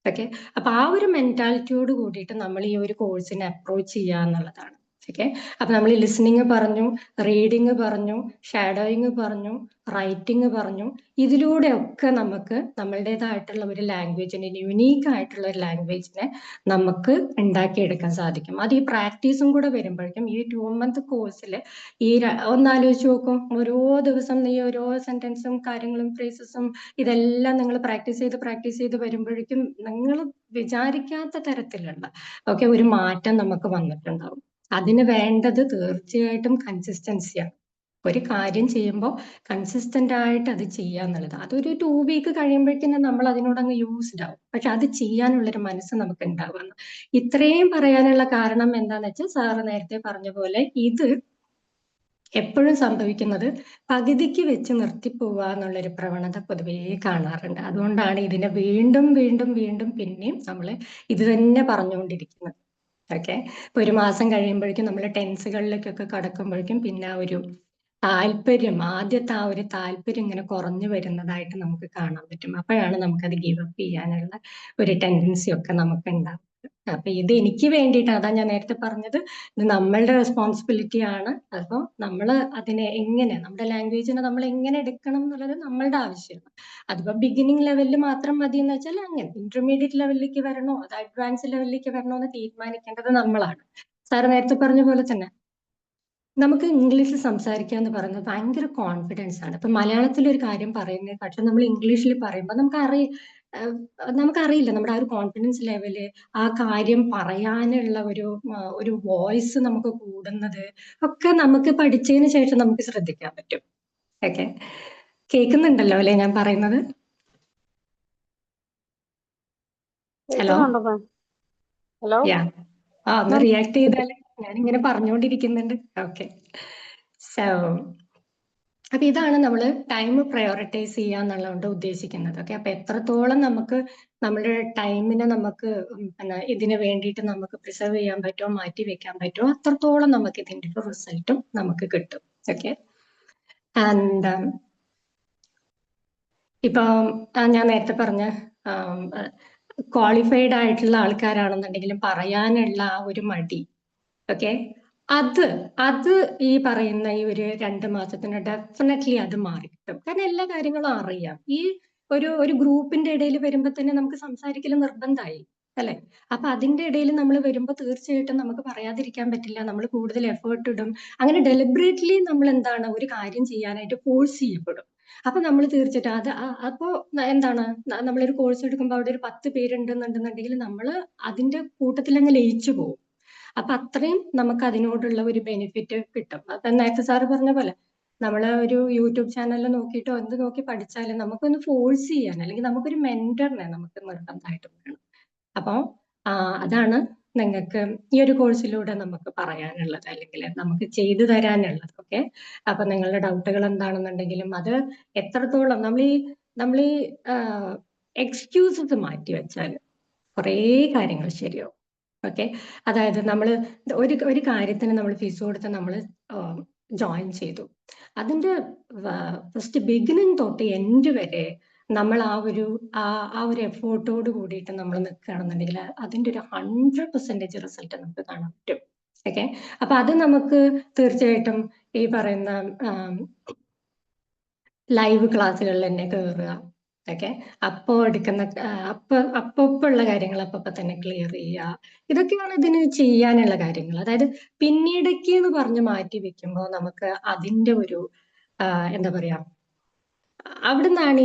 ഓക്കെ, അപ്പൊ ആ ഒരു മെന്റാലിറ്റിയോട് കൂടിയിട്ട് നമ്മൾ ഈ ഒരു കോഴ്സിനെ അപ്രോച്ച് ചെയ്യുക എന്നുള്ളതാണ്. ഓക്കെ, അപ്പൊ നമ്മൾ ലിസണിങ് പറഞ്ഞു, റീഡിങ് പറഞ്ഞു, ഷാഡോയിങ് പറഞ്ഞു, റൈറ്റിംഗ് പറഞ്ഞു. ഇതിലൂടെ ഒക്കെ നമുക്ക് നമ്മളുടേതായിട്ടുള്ള ഒരു ലാംഗ്വേജിനെ, യുണീക്ക് ആയിട്ടുള്ള ഒരു ലാംഗ്വേജിനെ നമുക്ക് ഉണ്ടാക്കിയെടുക്കാൻ സാധിക്കും. അത് ഈ പ്രാക്ടീസും കൂടെ വരുമ്പോഴേക്കും ഈ 2 month കോഴ്സിൽ ഈ ഒന്നാലോചിച്ച് നോക്കും, ഓരോ ദിവസം ഈ ഓരോ സെന്റൻസും കാര്യങ്ങളും ഫ്രേസസും ഇതെല്ലാം നിങ്ങൾ പ്രാക്ടീസ് ചെയ്ത് വരുമ്പോഴേക്കും നിങ്ങൾ വിചാരിക്കാത്ത തരത്തിലുള്ള ഒരു മാറ്റം നമുക്ക് വന്നിട്ടുണ്ടാവും. അതിന് വേണ്ടത് തീർച്ചയായിട്ടും കൺസിസ്റ്റൻസിയാണ്. ഒരു കാര്യം ചെയ്യുമ്പോൾ കൺസിസ്റ്റന്റ് ആയിട്ട് അത് ചെയ്യുക എന്നുള്ളത്, അതൊരു 2 week കഴിയുമ്പോഴേക്കും നമ്മൾ അതിനോട് അങ്ങ് യൂസ്ഡ് ആവും. പക്ഷെ അത് ചെയ്യാനുള്ളൊരു മനസ്സ് നമുക്ക് ഉണ്ടാവുന്നു. ഇത്രയും പറയാനുള്ള കാരണം എന്താന്ന് വെച്ചാൽ, സാറ് നേരത്തെ പറഞ്ഞ പോലെ ഇത് എപ്പോഴും സംഭവിക്കുന്നത് പകുതിക്ക് വെച്ച് നിർത്തിപ്പോവുക എന്നുള്ളൊരു പ്രവണത പൊതുവേ കാണാറുണ്ട്. അതുകൊണ്ടാണ് ഇതിനെ വീണ്ടും വീണ്ടും വീണ്ടും പിന്നെയും നമ്മൾ ഇത് തന്നെ പറഞ്ഞുകൊണ്ടിരിക്കുന്നത്. ഓക്കെ, ഇപ്പൊ 1 മാസം കഴിയുമ്പോഴേക്കും നമ്മൾ ടെൻസുകളിലേക്കൊക്കെ കടക്കുമ്പോഴേക്കും പിന്നെ ആ ഒരു താല്പര്യം, ആദ്യത്തെ ആ ഒരു താല്പര്യം ഇങ്ങനെ കുറഞ്ഞു വരുന്നതായിട്ട് നമുക്ക് കാണാൻ പറ്റും. അപ്പോഴാണ് നമുക്കത് ഗിവ് അപ്പ് ചെയ്യാനുള്ള ഒരു ടെൻഡൻസി ഒക്കെ നമുക്ക് ഉണ്ടാവും. അപ്പൊ ഇത് എനിക്ക് വേണ്ടിയിട്ട്, അതാ ഞാൻ നേരത്തെ പറഞ്ഞത്, ഇത് നമ്മളുടെ റെസ്പോൺസിബിലിറ്റി ആണ്. അപ്പോൾ നമ്മൾ അതിനെ എങ്ങനെ, നമ്മുടെ ലാംഗ്വേജിനെ നമ്മൾ എങ്ങനെ എടുക്കണം എന്നുള്ളത് നമ്മളുടെ ആവശ്യമാണ്. അതിപ്പോ ബിഗിനിങ് ലെവലിൽ മാത്രം മതി എന്ന് വെച്ചാൽ അങ്ങനെ, ഇന്റർമീഡിയറ്റ് ലെവലിലേക്ക് വരണോ അത് അഡ്വാൻസ് ലെവലിലേക്ക് വരണോ എന്ന് തീരുമാനിക്കേണ്ടത് നമ്മളാണ്. സാർ നേരത്തെ പറഞ്ഞ പോലെ തന്നെ നമുക്ക് ഇംഗ്ലീഷിൽ സംസാരിക്കുക എന്ന് പറയുന്നത് ഭയങ്കര കോൺഫിഡൻസ് ആണ്. ഇപ്പൊ മലയാളത്തിൽ ഒരു കാര്യം പറയുന്നത് പക്ഷെ നമ്മൾ ഇംഗ്ലീഷിൽ പറയുമ്പോൾ നമുക്കറിയില്ല നമ്മുടെ ആ ഒരു കോൺഫിഡൻസ് ലെവല്, ആ കാര്യം പറയാനുള്ള ഒരു വോയിസ് നമുക്ക് കൂടുന്നത് ഒക്കെ നമുക്ക് പഠിച്ചതിന് ശേഷം നമുക്ക് ശ്രദ്ധിക്കാൻ പറ്റും. ഓക്കെ, കേൾക്കുന്നുണ്ടല്ലോ അല്ലെ ഞാൻ പറയുന്നത്? ഹലോ, ഹലോ, ഒന്ന് റിയാക്ട് ചെയ്താലേ, ഞാനിങ്ങനെ പറഞ്ഞുകൊണ്ടിരിക്കുന്നുണ്ട്. ഓക്കെ, സോ അപ്പൊ ഇതാണ് നമ്മൾ ടൈം പ്രയോറിറ്റൈസ് ചെയ്യുക എന്നുള്ളതുകൊണ്ട് ഉദ്ദേശിക്കുന്നത്. ഓക്കെ, അപ്പൊ എത്രത്തോളം നമുക്ക് നമ്മുടെ ടൈമിനെ നമുക്ക് പിന്നെ ഇതിന് വേണ്ടിയിട്ട് നമുക്ക് പ്രിസർവ് ചെയ്യാൻ പറ്റുമോ, മാറ്റി വെക്കാൻ പറ്റുമോ, അത്രത്തോളം നമുക്ക് ഇതിന്റെ ഒരു റിസൾട്ടും നമുക്ക് കിട്ടും. ഓക്കെ. ആൻഡ് ഇപ്പൊ ഞാൻ നേരത്തെ പറഞ്ഞ ക്വാളിഫൈഡ് ആയിട്ടുള്ള ആൾക്കാരാണെന്നുണ്ടെങ്കിലും പറയാനുള്ള ആ ഒരു മടി, ഓക്കെ, അത് ഈ പറയുന്ന ഈ ഒരു 2 മാസത്തിന് ഡെഫിനറ്റ്ലി അത് മാറി കിട്ടും. കാരണം എല്ലാ കാര്യങ്ങളും അറിയാം. ഈ ഒരു ഗ്രൂപ്പിന്റെ ഇടയിൽ വരുമ്പോ തന്നെ നമുക്ക് സംസാരിക്കൽ നിർബന്ധമായി, അല്ലെ? അപ്പൊ അതിന്റെ ഇടയിൽ നമ്മൾ വരുമ്പോ തീർച്ചയായിട്ടും നമുക്ക് പറയാതിരിക്കാൻ പറ്റില്ല. നമ്മൾ കൂടുതൽ എഫേർട്ട് ഇടും. അങ്ങനെ ഡെലിബറേറ്റ്ലി നമ്മൾ എന്താണ് ഒരു കാര്യം ചെയ്യാനായിട്ട് ഫോഴ്സ് ചെയ്യപ്പെടും. അപ്പൊ നമ്മൾ തീർച്ചയായിട്ടും അപ്പോ എന്താണ് നമ്മളൊരു കോഴ്സ് എടുക്കുമ്പോൾ അവിടെ ഒരു 10 പേരുണ്ടെന്നുണ്ടെന്നുണ്ടെങ്കിൽ നമ്മൾ അതിന്റെ കൂട്ടത്തിൽ അങ്ങ് ലയിച്ചു പോകും. അപ്പൊ അത്രയും നമുക്ക് അതിനോടുള്ള ഒരു ബെനിഫിറ്റ് കിട്ടും. അപ്പൊ നേരത്തെ സാറ് പറഞ്ഞ പോലെ നമ്മള് ഒരു യൂട്യൂബ് ചാനലിൽ നോക്കിയിട്ടോ എന്ത് നോക്കി പഠിച്ചാലും നമുക്കൊന്ന് ഫോഴ്സ് ചെയ്യാൻ അല്ലെങ്കിൽ നമുക്കൊരു മെന്ററിനെ നമുക്ക് നിർബന്ധമായിട്ട് വേണം. അപ്പൊ അതാണ് നിങ്ങൾക്ക് ഈ ഒരു കോഴ്സിലൂടെ നമുക്ക് പറയാനുള്ളത്, അല്ലെങ്കിൽ നമുക്ക് ചെയ്തു തരാനുള്ളത്. ഓക്കെ. അപ്പൊ നിങ്ങളുടെ ഡൗട്ടുകൾ എന്താണെന്നുണ്ടെങ്കിലും അത് എത്രത്തോളം നമ്മൾ ഈ എക്സ്ക്യൂസസ് മാറ്റി വെച്ചാൽ കുറേ കാര്യങ്ങൾ ശരിയാവും. ഓക്കെ. അതായത് നമ്മൾ ഒരു കാര്യത്തിന് നമ്മൾ ഫീസ് കൊടുത്ത് നമ്മൾ ജോയിൻ ചെയ്തു. അതിന്റെ ഫസ്റ്റ് ബിഗിനിങ് തൊട്ട് എൻഡ് വരെ നമ്മൾ ആ ഒരു എഫേർട്ടോട് കൂടിയിട്ട് നമ്മൾ നിൽക്കുകയാണെന്നുണ്ടെങ്കിൽ അതിന്റെ ഒരു 100% റിസൾട്ട് നമുക്ക് കാണാൻ പറ്റും. ഓക്കെ. അപ്പൊ അത് നമുക്ക് തീർച്ചയായിട്ടും ഈ പറയുന്ന ലൈവ് ക്ലാസ്സുകളിൽ തന്നെ കയറുക. ഓക്കെ. അപ്പോ എടുക്കുന്ന അപ്പൊ ഉള്ള കാര്യങ്ങൾ അപ്പൊ തന്നെ ക്ലിയർ ചെയ്യുക. ഇതൊക്കെയാണ് ഇതിന് ചെയ്യാനുള്ള കാര്യങ്ങൾ. അതായത് പിന്നീടേക്ക് എന്ന് പറഞ്ഞ് മാറ്റി വെക്കുമ്പോൾ നമുക്ക് അതിന്റെ ഒരു എന്താ പറയാ, അവിടുന്നാണ്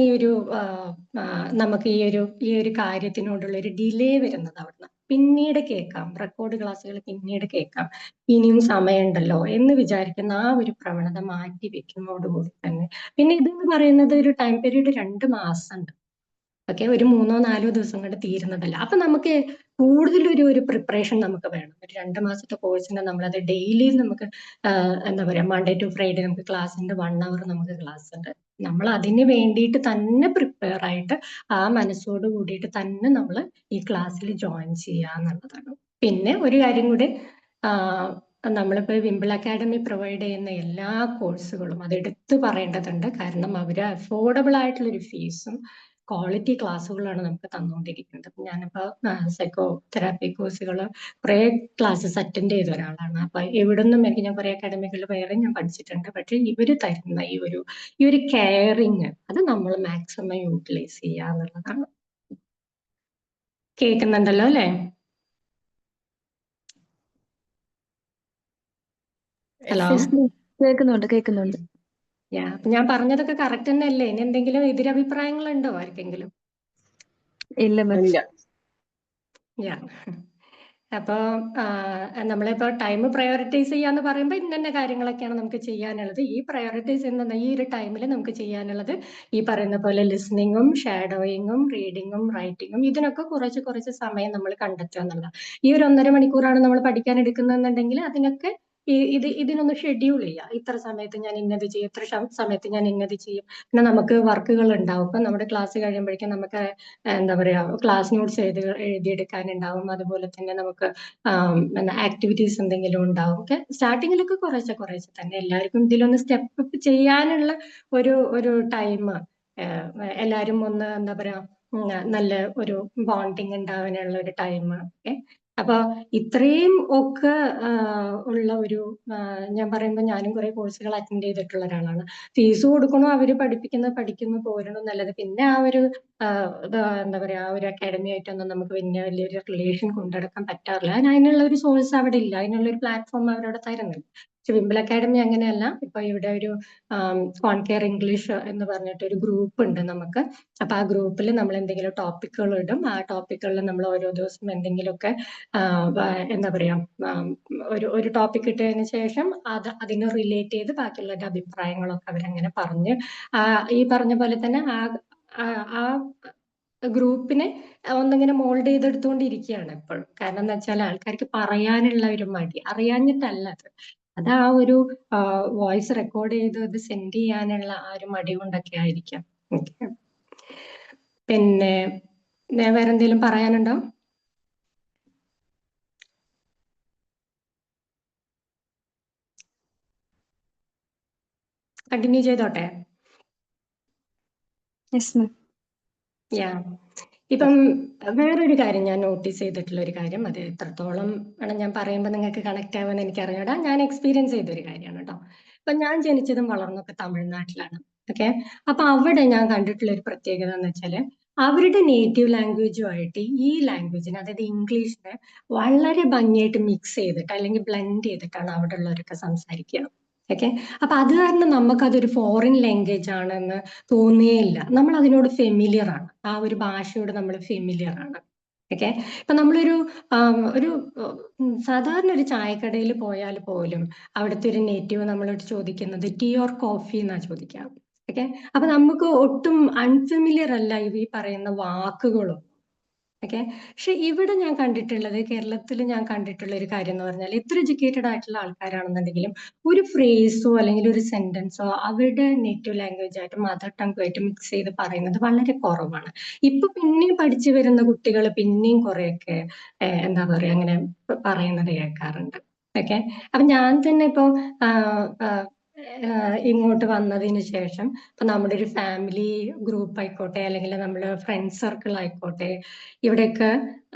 നമുക്ക് ഈ ഒരു കാര്യത്തിനോടുള്ള ഒരു ഡിലേ വരുന്നത്. അവിടുന്ന് പിന്നീട് കേൾക്കാം, റെക്കോർഡ് ക്ലാസ്സുകൾ പിന്നീട് കേൾക്കാം, ഇനിയും സമയമുണ്ടല്ലോ എന്ന് വിചാരിക്കുന്ന ആ ഒരു പ്രവണത മാറ്റി വെക്കുന്നതോടുകൂടി തന്നെ പിന്നെ ഇതെന്ന് പറയുന്നത് ഒരു ടൈം പീരീഡ് 2 മാസം ഉണ്ട്. ഓക്കെ. ഒരു 3-4 ദിവസം കൊണ്ട് തീരുന്നതല്ല. അപ്പൊ നമുക്ക് കൂടുതലൊരു പ്രിപ്പറേഷൻ നമുക്ക് വേണം. ഒരു 2 മാസത്തെ കോഴ്സിന് നമ്മളത് ഡെയിലി നമുക്ക് എന്താ പറയാ, മൺഡേ ടു ഫ്രൈഡേ നമുക്ക് ക്ലാസ് ഉണ്ട്, 1 hour നമുക്ക് ക്ലാസ് ഉണ്ട്. നമ്മൾ അതിന് വേണ്ടിയിട്ട് തന്നെ പ്രിപ്പയർ ആയിട്ട് ആ മനസ്സോട് കൂടിയിട്ട് തന്നെ നമ്മൾ ഈ ക്ലാസ്സിൽ ജോയിൻ ചെയ്യുക എന്നുള്ളതാണ്. പിന്നെ ഒരു കാര്യം കൂടി, നമ്മളിപ്പോൾ വിംബിൾ അക്കാഡമി പ്രൊവൈഡ് ചെയ്യുന്ന എല്ലാ കോഴ്സുകളും അത് എടുത്തു പറയേണ്ടതുണ്ട്. കാരണം അവർ അഫോർഡബിൾ ആയിട്ടുള്ള ഒരു ഫീസും ക്വാളിറ്റി ക്ലാസ്സുകളാണ് നമുക്ക് തന്നുകൊണ്ടിരിക്കുന്നത്. ഞാനിപ്പോ സൈക്കോ തെറാപ്പി കോഴ്സുകൾ കുറെ ക്ലാസ്സസ് അറ്റൻഡ് ചെയ്ത ഒരാളാണ്. അപ്പൊ എവിടുന്നും എനിക്ക് ഞാൻ കുറെ അക്കാഡമികളിൽ വേറെ ഞാൻ പഠിച്ചിട്ടുണ്ട്. പക്ഷെ ഇവര് തരുന്ന ഈ ഒരു കെയറിങ് അത് നമ്മൾ മാക്സിമം യൂട്ടിലൈസ് ചെയ്യുക എന്നുള്ളതാണ്. കേൾക്കുന്നുണ്ടല്ലോ അല്ലെ? ഹലോ. കേൾക്കുന്നുണ്ട്. ഞാൻ പറഞ്ഞതൊക്കെ കറക്റ്റ് തന്നെ അല്ലേ? ഇനി എന്തെങ്കിലും എതിരഭിപ്രായങ്ങളുണ്ടോ ആർക്കെങ്കിലും? ഇല്ല. അപ്പൊ നമ്മളിപ്പോ ടൈം പ്രയോറിറ്റൈസ് ചെയ്യാന്ന് പറയുമ്പോൾ ഇന്ന കാര്യങ്ങളൊക്കെയാണ് നമുക്ക് ചെയ്യാനുള്ളത്. ഈ പ്രയോറിറ്റൈസ് ചെയ്യുന്ന ഈ ഒരു ടൈമിൽ നമുക്ക് ചെയ്യാനുള്ളത് ഈ പറയുന്ന പോലെ ലിസണിങ്ങും ഷാഡോയിങ്ങും റീഡിങ്ങും റൈറ്റിങ്ങും ഇതിനൊക്കെ കുറച്ച് സമയം നമ്മൾ കണ്ടെത്തുക എന്നുള്ളതാണ്. ഈ ഒരു 1.5 മണിക്കൂറാണ് നമ്മൾ പഠിക്കാൻ എടുക്കുന്നതെന്നുണ്ടെങ്കിൽ അതിനൊക്കെ ഇതിനൊന്ന് ഷെഡ്യൂൾ ചെയ്യുക. ഇത്ര സമയത്ത് ഞാൻ ഇന്നത് ചെയ്യും, ഇത്ര സമയത്ത് ഞാൻ ഇന്നത് ചെയ്യും. പിന്നെ നമുക്ക് വർക്കുകൾ ഉണ്ടാവും. ഇപ്പൊ നമ്മുടെ ക്ലാസ് കഴിയുമ്പോഴേക്കും നമുക്ക് എന്താ പറയാ, ക്ലാസ് നോട്ട്സ് എഴുതിയെടുക്കാനുണ്ടാവും. അതുപോലെ തന്നെ നമുക്ക് ആക്ടിവിറ്റീസ് എന്തെങ്കിലും ഉണ്ടാവും. ഓക്കെ. സ്റ്റാർട്ടിങ്ങിലൊക്കെ കുറേശ്ശെ തന്നെ എല്ലാവർക്കും ഇതിലൊന്ന് സ്റ്റെപ്പ് അപ്പ് ചെയ്യാനുള്ള ഒരു ടൈം, എല്ലാവരും ഒന്ന് എന്താ പറയാ, നല്ല ഒരു ബോണ്ടിങ് ഉണ്ടാവാനുള്ള ഒരു ടൈം. ഓക്കെ. അപ്പൊ ഇത്രയും ഒക്കെ ഉള്ള ഞാൻ പറയുമ്പോൾ ഞാനും കുറെ കോഴ്സുകൾ അറ്റൻഡ് ചെയ്തിട്ടുള്ള ഒരാളാണ്. ഫീസ് കൊടുക്കണോ, അവര് പഠിക്കുന്നു പോരണോ നല്ലത്. പിന്നെ ആ ഒരു എന്താ പറയാ, ആ ഒരു അക്കാഡമി ആയിട്ടൊന്നും നമുക്ക് വലിയൊരു റിലേഷൻ കൊണ്ടുനടക്കാൻ പറ്റാറില്ല. അതിനുള്ള ഒരു സോഴ്സ് അവിടെ ഇല്ല, അതിനുള്ള ഒരു പ്ലാറ്റ്ഫോം അവരവിടെ തരുന്നുണ്ട്. പക്ഷെ വിംബിൾ അക്കാഡമി അങ്ങനെയല്ല. ഇപ്പൊ ഇവിടെ ഒരു കോൺകെയർ ഇംഗ്ലീഷ് എന്ന് പറഞ്ഞിട്ട് ഒരു ഗ്രൂപ്പ് ഉണ്ട് നമുക്ക്. അപ്പൊ ആ ഗ്രൂപ്പിൽ നമ്മൾ എന്തെങ്കിലും ടോപ്പിക്കുകൾ ഇടും. ആ ടോപ്പിക്കുകളിൽ നമ്മൾ ഓരോ ദിവസം എന്തെങ്കിലുമൊക്കെ എന്താ പറയാ, ഒരു ടോപ്പിക് ഇട്ടതിന് ശേഷം അതിനെ റിലേറ്റ് ചെയ്ത് ബാക്കിയുള്ളവരുടെ അഭിപ്രായങ്ങളൊക്കെ അവരങ്ങനെ പറഞ്ഞ് ഈ പറഞ്ഞ പോലെ തന്നെ ആ ഗ്രൂപ്പിനെ ഒന്നിങ്ങനെ മോൾഡ് ചെയ്തെടുത്തുകൊണ്ടിരിക്കുകയാണ് എപ്പോഴും. കാരണം എന്താ വെച്ചാൽ ആൾക്കാർക്ക് പറയാനുള്ള ഒരു മടി, അറിയാഞ്ഞിട്ടല്ല അത് ആ ഒരു വോയിസ് റെക്കോർഡ് ചെയ്ത് അത് സെൻഡ് ചെയ്യാനുള്ള ആ ഒരു മടി കൊണ്ടൊക്കെ ആയിരിക്കാം. പിന്നെ വേറെ എന്തെങ്കിലും പറയാനുണ്ടോ? കണ്ടിന്യൂ ചെയ്തോട്ടെ? Yes ma'am. യാ, ഇപ്പം വേറൊരു കാര്യം ഞാൻ നോട്ടീസ് ചെയ്തിട്ടുള്ള ഒരു കാര്യം, അത് എത്രത്തോളം ആണ് ഞാൻ പറയുമ്പോൾ നിങ്ങൾക്ക് കണക്ട് ആവുമെന്ന് എനിക്ക് അറിഞ്ഞൂടാ. ഞാൻ എക്സ്പീരിയൻസ് ചെയ്തൊരു കാര്യമാണ് കേട്ടോ. അപ്പൊ ഞാൻ ജനിച്ചതും വളർന്നൊക്കെ തമിഴ്നാട്ടിലാണ്. ഓക്കെ, അപ്പൊ അവിടെ ഞാൻ കണ്ടിട്ടുള്ള ഒരു പ്രത്യേകത എന്ന് വെച്ചാല് അവരുടെ നേറ്റീവ് ലാംഗ്വേജുമായിട്ട് ഈ ലാംഗ്വേജിനെ, അതായത് ഇംഗ്ലീഷിനെ വളരെ ഭംഗിയായിട്ട് മിക്സ് ചെയ്തിട്ട് അല്ലെങ്കിൽ ബ്ലെൻഡ് ചെയ്തിട്ടാണ് അവിടെ ഉള്ളവരൊക്കെ സംസാരിക്കുക. ഓക്കെ, അപ്പൊ അത് കാരണം നമുക്കതൊരു ഫോറിൻ ലാംഗ്വേജ് ആണെന്ന് തോന്നിയേയില്ല. നമ്മൾ അതിനോട് ഫെമിലിയർ ആണ്, ആ ഒരു ഭാഷയോട് നമ്മൾ ഫെമിലിയർ ആണ്. ഓക്കെ, ഇപ്പൊ നമ്മളൊരു ഒരു സാധാരണ ഒരു ചായക്കടയിൽ പോയാൽ പോലും അവിടുത്തെ ഒരു നേറ്റീവ് നമ്മളോട് ചോദിക്കുന്നത് ടീ ഓർ കോഫി എന്നാ ചോദിക്കാം. ഓക്കെ, അപ്പൊ നമുക്ക് ഒട്ടും അൺഫെമിലിയർ അല്ല ഈ പറയുന്ന വാക്കുകളും. ഓക്കെ, പക്ഷെ ഇവിടെ ഞാൻ കണ്ടിട്ടുള്ളത്, കേരളത്തിൽ ഞാൻ കണ്ടിട്ടുള്ള ഒരു കാര്യം എന്ന് പറഞ്ഞാൽ എത്ര എഡ്യൂക്കേറ്റഡ് ആയിട്ടുള്ള ആൾക്കാരാണെന്നുണ്ടെങ്കിലും ഒരു ഫ്രേസോ അല്ലെങ്കിൽ ഒരു സെന്റൻസോ അവരുടെ നേറ്റീവ് ലാംഗ്വേജ് ആയിട്ട് മദർ ടങ്ങുമായിട്ട് മിക്സ് ചെയ്ത് പറയുന്നത് വളരെ കുറവാണ്. ഇപ്പൊ പിന്നെയും പഠിച്ചു വരുന്ന കുട്ടികൾ പിന്നെയും കുറെയൊക്കെ എന്താ പറയാ അങ്ങനെ പറയുന്നത് കേൾക്കാറുണ്ട്. ഓക്കെ, അപ്പൊ ഞാൻ തന്നെ ഇപ്പോ ഇങ്ങോട്ട് വന്നതിന് ശേഷം ഇപ്പൊ നമ്മുടെ ഒരു ഫാമിലി ഗ്രൂപ്പ് ആയിക്കോട്ടെ അല്ലെങ്കിൽ നമ്മുടെ ഫ്രണ്ട് സർക്കിൾ ആയിക്കോട്ടെ, ഇവിടെയൊക്കെ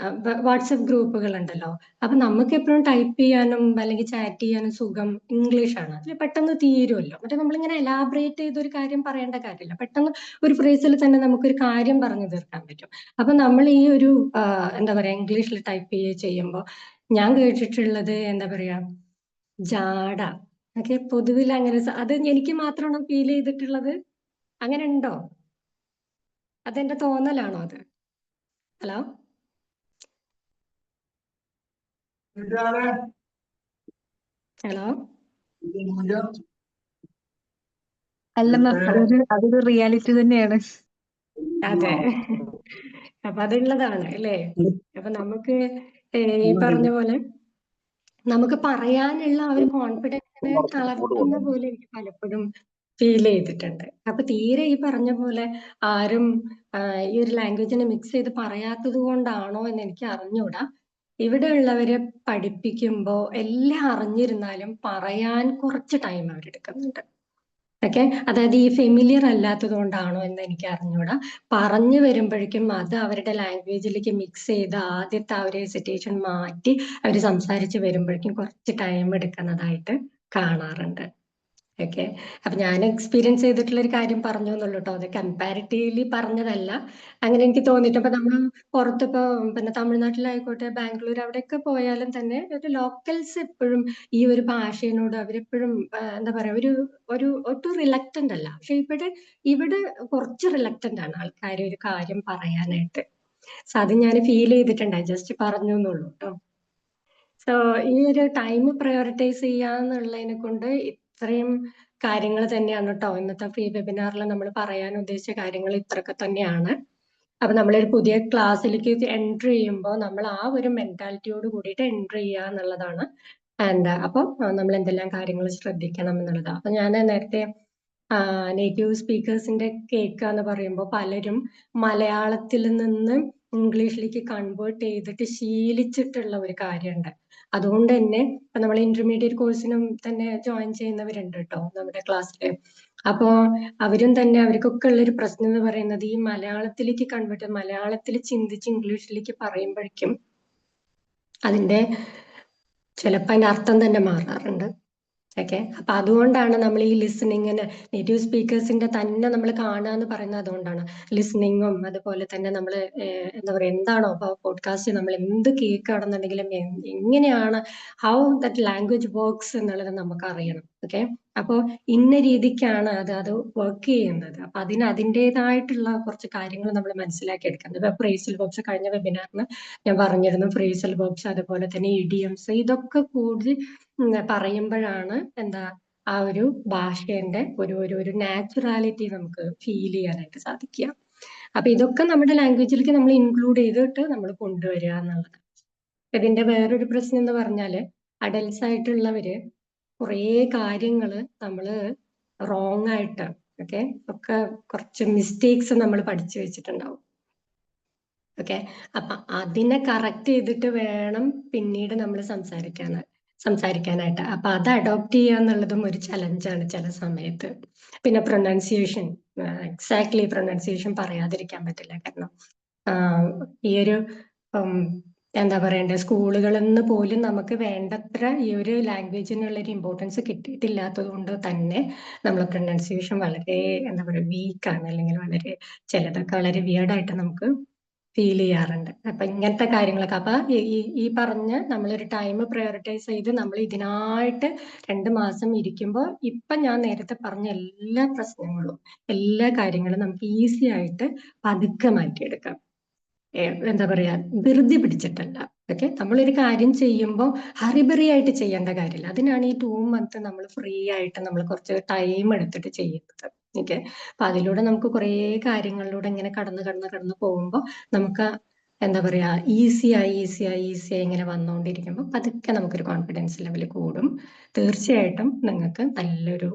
വാട്സപ്പ് ഗ്രൂപ്പുകൾ ഉണ്ടല്ലോ. അപ്പൊ നമുക്ക് എപ്പോഴും ടൈപ്പ് ചെയ്യാനും അല്ലെങ്കിൽ ചാറ്റ് ചെയ്യാനും സുഖം ഇംഗ്ലീഷാണ്. അതിൽ പെട്ടെന്ന് തീരുമല്ലോ. മറ്റേ നമ്മളിങ്ങനെ എലാബറേറ്റ് ചെയ്ത് ഒരു കാര്യം പറയേണ്ട കാര്യമില്ല, പെട്ടെന്ന് ഒരു ഫ്രേസിൽ തന്നെ നമുക്കൊരു കാര്യം പറഞ്ഞു തീർക്കാൻ പറ്റും. അപ്പൊ നമ്മൾ ഈ ഒരു എന്താ പറയാ ഇംഗ്ലീഷിൽ ടൈപ്പ് ചെയ്യുമ്പോൾ ഞാൻ കേട്ടിട്ടുള്ളത് എന്താ പറയാ ജാട. ഒക്കെ പൊതുവിൽ അങ്ങനെ അത് എനിക്ക് മാത്രമാണോ ഫീൽ ചെയ്തിട്ടുള്ളത്? അങ്ങനെ ഉണ്ടോ? അതെന്റെ തോന്നലാണോ അത്? ഹലോ, ഹലോ, അല്ല മാം, അതൊരു റിയാലിറ്റി തന്നെയാണ്. അതെ. അപ്പൊ അതുള്ളതാണ് അല്ലേ? അപ്പൊ നമുക്ക് ഈ പറഞ്ഞ പോലെ നമുക്ക് പറയാനുള്ള ആ ഒരു കോൺഫിഡൻസിനെ തളർത്തുന്ന പോലെ എനിക്ക് പലപ്പോഴും ഫീൽ ചെയ്തിട്ടുണ്ട്. അപ്പൊ തീരെ ഈ പറഞ്ഞ പോലെ ആരും ഈ ഒരു ലാംഗ്വേജിനെ മിക്സ് ചെയ്ത് പറയാത്തത് കൊണ്ടാണോ എന്ന് എനിക്ക് അറിഞ്ഞൂടാ. ഇവിടെ ഉള്ളവരെ പഠിപ്പിക്കുമ്പോ എല്ലാം അറിഞ്ഞിരുന്നാലും പറയാൻ കുറച്ച് ടൈം അവരെടുക്കുന്നുണ്ട്. ഓക്കെ, അതായത് ഈ ഫെമിലിയർ അല്ലാത്തത് കൊണ്ടാണോ എന്ന് എനിക്ക് അറിഞ്ഞൂടാ. പറഞ്ഞു വരുമ്പോഴേക്കും അത് അവരുടെ ലാംഗ്വേജിലേക്ക് മിക്സ് ചെയ്ത് ആദ്യത്തെ ആ ഒരു ഹെസിറ്റേഷൻ മാറ്റി അവർ സംസാരിച്ച് വരുമ്പോഴേക്കും കുറച്ച് ടൈം എടുക്കുന്നതായിട്ട് കാണാറുണ്ട്. ഓക്കെ, അപ്പൊ ഞാൻ എക്സ്പീരിയൻസ് ചെയ്തിട്ടുള്ള ഒരു കാര്യം പറഞ്ഞു എന്നുള്ളൂ കേട്ടോ. അത് കമ്പാരിറ്റീവ്ലി പറഞ്ഞതല്ല, അങ്ങനെ എനിക്ക് തോന്നിയിട്ട്. അപ്പൊ നമ്മൾ പുറത്തിപ്പോ പിന്നെ തമിഴ്നാട്ടിലായിക്കോട്ടെ ബാംഗ്ലൂർ അവിടെയൊക്കെ പോയാലും തന്നെ ഒരു ലോക്കൽസ് എപ്പോഴും ഈ ഒരു ഭാഷയോട് അവരെപ്പോഴും എന്താ പറയാ ഒരു ഒരു ഒട്ടും റിലക്റ്റന്റ് അല്ല. പക്ഷെ ഇവിടെ കുറച്ച് റിലക്റ്റന്റ് ആണ് ആൾക്കാർ ഒരു കാര്യം പറയാനായിട്ട്. സോ അത് ഞാൻ ഫീൽ ചെയ്തിട്ടുണ്ടായി, ജസ്റ്റ് പറഞ്ഞു എന്നുള്ളൂ കേട്ടോ. സോ ഈ ഒരു ടൈം പ്രയോറിറ്റൈസ് ചെയ്യാന്നുള്ളതിനെ കൊണ്ട് ഇത്രയും കാര്യങ്ങൾ തന്നെയാണ് കേട്ടോ ഇന്നത്തെ ഫ്രീ വെബിനാറിൽ നമ്മൾ പറയാൻ ഉദ്ദേശിച്ച കാര്യങ്ങൾ ഇത്രയൊക്കെ തന്നെയാണ്. അപ്പൊ നമ്മളൊരു പുതിയ ക്ലാസ്സിലേക്ക് എൻട്രി ചെയ്യുമ്പോൾ നമ്മൾ ആ ഒരു മെന്റാലിറ്റിയോട് കൂടിയിട്ട് എൻട്രി ചെയ്യുക എന്നുള്ളതാണ്. അപ്പൊ നമ്മൾ എന്തെല്ലാം കാര്യങ്ങൾ ശ്രദ്ധിക്കണം എന്നുള്ളതാണ്. അപ്പൊ ഞാൻ നേരത്തെ നേറ്റീവ് സ്പീക്കേഴ്സിന്റെ കേൾക്കുക എന്ന് പറയുമ്പോൾ പലരും മലയാളത്തിൽ നിന്ന് ഇംഗ്ലീഷിലേക്ക് കൺവേർട്ട് ചെയ്തിട്ട് ശീലിച്ചിട്ടുള്ള ഒരു കാര്യമുണ്ട്. അതുകൊണ്ട് തന്നെ ഇപ്പൊ നമ്മൾ ഇന്റർമീഡിയറ്റ് കോഴ്സിനും തന്നെ ജോയിൻ ചെയ്യുന്നവരുണ്ട് കേട്ടോ നമ്മുടെ ക്ലാസ്സിൽ. അപ്പോ അവരും തന്നെ അവർക്കൊക്കെ ഉള്ളൊരു പ്രശ്നം എന്ന് പറയുന്നത് ഈ മലയാളത്തിലേക്ക് കൺവേർട്ട്, മലയാളത്തിൽ ചിന്തിച്ച് ഇംഗ്ലീഷിലേക്ക് പറയുമ്പോഴേക്കും അതിന്റെ ചിലപ്പോൾ അതിന്റെ അർത്ഥം തന്നെ മാറാറുണ്ട്. ഓക്കെ, അപ്പൊ അതുകൊണ്ടാണ് നമ്മൾ ഈ ലിസണിങ്ങിന് നേറ്റീവ് സ്പീക്കേഴ്സിന്റെ തന്നെ നമ്മൾ കാണുക എന്ന് പറയുന്നത്. അതുകൊണ്ടാണ് ലിസണിങ്ങും അതുപോലെ തന്നെ നമ്മൾ എന്താ പറയാ എന്താണോ ഇപ്പൊ പോഡ്കാസ്റ്റ് നമ്മൾ എന്ത് കേൾക്കുകയാണെന്നുണ്ടെങ്കിലും എങ്ങനെയാണ് ഹൗ ദാറ്റ് ലാംഗ്വേജ് വർക്ക്സ് എന്നുള്ളത് നമുക്ക് അറിയണം. ഓക്കെ, അപ്പൊ ഇന്ന രീതിക്കാണ് അത് വർക്ക് ചെയ്യുന്നത്. അപ്പൊ അതിൻ്റെതായിട്ടുള്ള കുറച്ച് കാര്യങ്ങൾ നമ്മൾ മനസ്സിലാക്കി എടുക്കുന്നത്. ഇപ്പൊ ഫ്രേസൽ വേർബ്സ് കഴിഞ്ഞ വെബിനാറിന് ഞാൻ പറഞ്ഞിരുന്നു. ഫ്രേസൽ വേർബ്സ് അതുപോലെ തന്നെ ഇഡിയംസ് ഇതൊക്കെ കൂടുതൽ പറയുമ്പോഴാണ് എന്താ ആ ഒരു ഭാഷേന്റെ ഒരു നാച്ചുറാലിറ്റി നമുക്ക് ഫീൽ ചെയ്യാനായിട്ട് സാധിക്കുക. അപ്പൊ ഇതൊക്കെ നമ്മുടെ ലാംഗ്വേജിലേക്ക് നമ്മൾ ഇൻക്ലൂഡ് ചെയ്തിട്ട് നമ്മൾ കൊണ്ടുവരിക എന്നുള്ളത്. ഇതിന്റെ വേറൊരു പ്രശ്നം എന്ന് പറഞ്ഞാല് അഡൽട്സ് ആയിട്ടുള്ളവര് കുറേ കാര്യങ്ങള് നമ്മള് റോങ് ആയിട്ട് ഒക്കെ കുറച്ച് മിസ്റ്റേക്സ് നമ്മൾ പഠിച്ചു വെച്ചിട്ടുണ്ടാവും. ഓക്കെ. അപ്പൊ അതിനെ കറക്റ്റ് ചെയ്തിട്ട് വേണം പിന്നീട് നമ്മൾ സംസാരിക്കാനായിട്ട്. അപ്പൊ അത് അഡോപ്റ്റ് ചെയ്യുക എന്നുള്ളതും ഒരു ചലഞ്ചാണ് ചില സമയത്ത്. പിന്നെ പ്രൊനൗൺസിയേഷൻ, എക്സാക്ട്ലി പ്രൊനൗൺസിയേഷൻ പറയാതിരിക്കാൻ പറ്റില്ല. കാരണം ഈ ഒരു എന്താ പറയണ്ടേ, സ്കൂളുകളിൽ നിന്ന് പോലും നമുക്ക് വേണ്ടത്ര ഈ ഒരു ലാംഗ്വേജിനുള്ള ഒരു ഇമ്പോർട്ടൻസ് കിട്ടിയിട്ടില്ലാത്തത് കൊണ്ട് തന്നെ നമ്മൾ പ്രൊനൗൺസിയേഷൻ വളരെ എന്താ പറയുക വീക്കാണ്, അല്ലെങ്കിൽ വളരെ ചിലതൊക്കെ വളരെ വിയർഡായിട്ട് നമുക്ക് ഫീൽ ചെയ്യാറുണ്ട്. അപ്പൊ ഇങ്ങനത്തെ കാര്യങ്ങളൊക്കെ അപ്പൊ ഈ പറഞ്ഞ നമ്മളൊരു ടൈം പ്രയോറിറ്റൈസ് ചെയ്ത് നമ്മൾ ഇതിനായിട്ട് 2 മാസം ഇരിക്കുമ്പോൾ ഇപ്പൊ ഞാൻ നേരത്തെ പറഞ്ഞ എല്ലാ പ്രശ്നങ്ങളും എല്ലാ കാര്യങ്ങളും നമുക്ക് ഈസി ആയിട്ട് പതുക്കെ മാറ്റിയെടുക്കാം. എന്താ പറയാ, ധൃതി പിടിച്ചിട്ടല്ല. ഓക്കെ, നമ്മളൊരു കാര്യം ചെയ്യുമ്പോൾ ഹറിബറി ആയിട്ട് ചെയ്യേണ്ട കാര്യമില്ല. അതിനാണ് ഈ 2 month നമ്മൾ ഫ്രീ ആയിട്ട് നമ്മൾ കുറച്ച് ടൈം എടുത്തിട്ട് ചെയ്യുന്നത്. ഓക്കെ, അപ്പൊ അതിലൂടെ നമുക്ക് കുറേ കാര്യങ്ങളിലൂടെ ഇങ്ങനെ കടന്ന് പോകുമ്പോൾ നമുക്ക് എന്താ പറയാ ഈസിയായി ഇങ്ങനെ വന്നുകൊണ്ടിരിക്കുമ്പോൾ പതുക്കെ നമുക്കൊരു കോൺഫിഡൻസ് ലെവൽ കൂടും. തീർച്ചയായിട്ടും നിങ്ങൾക്ക് നല്ലൊരു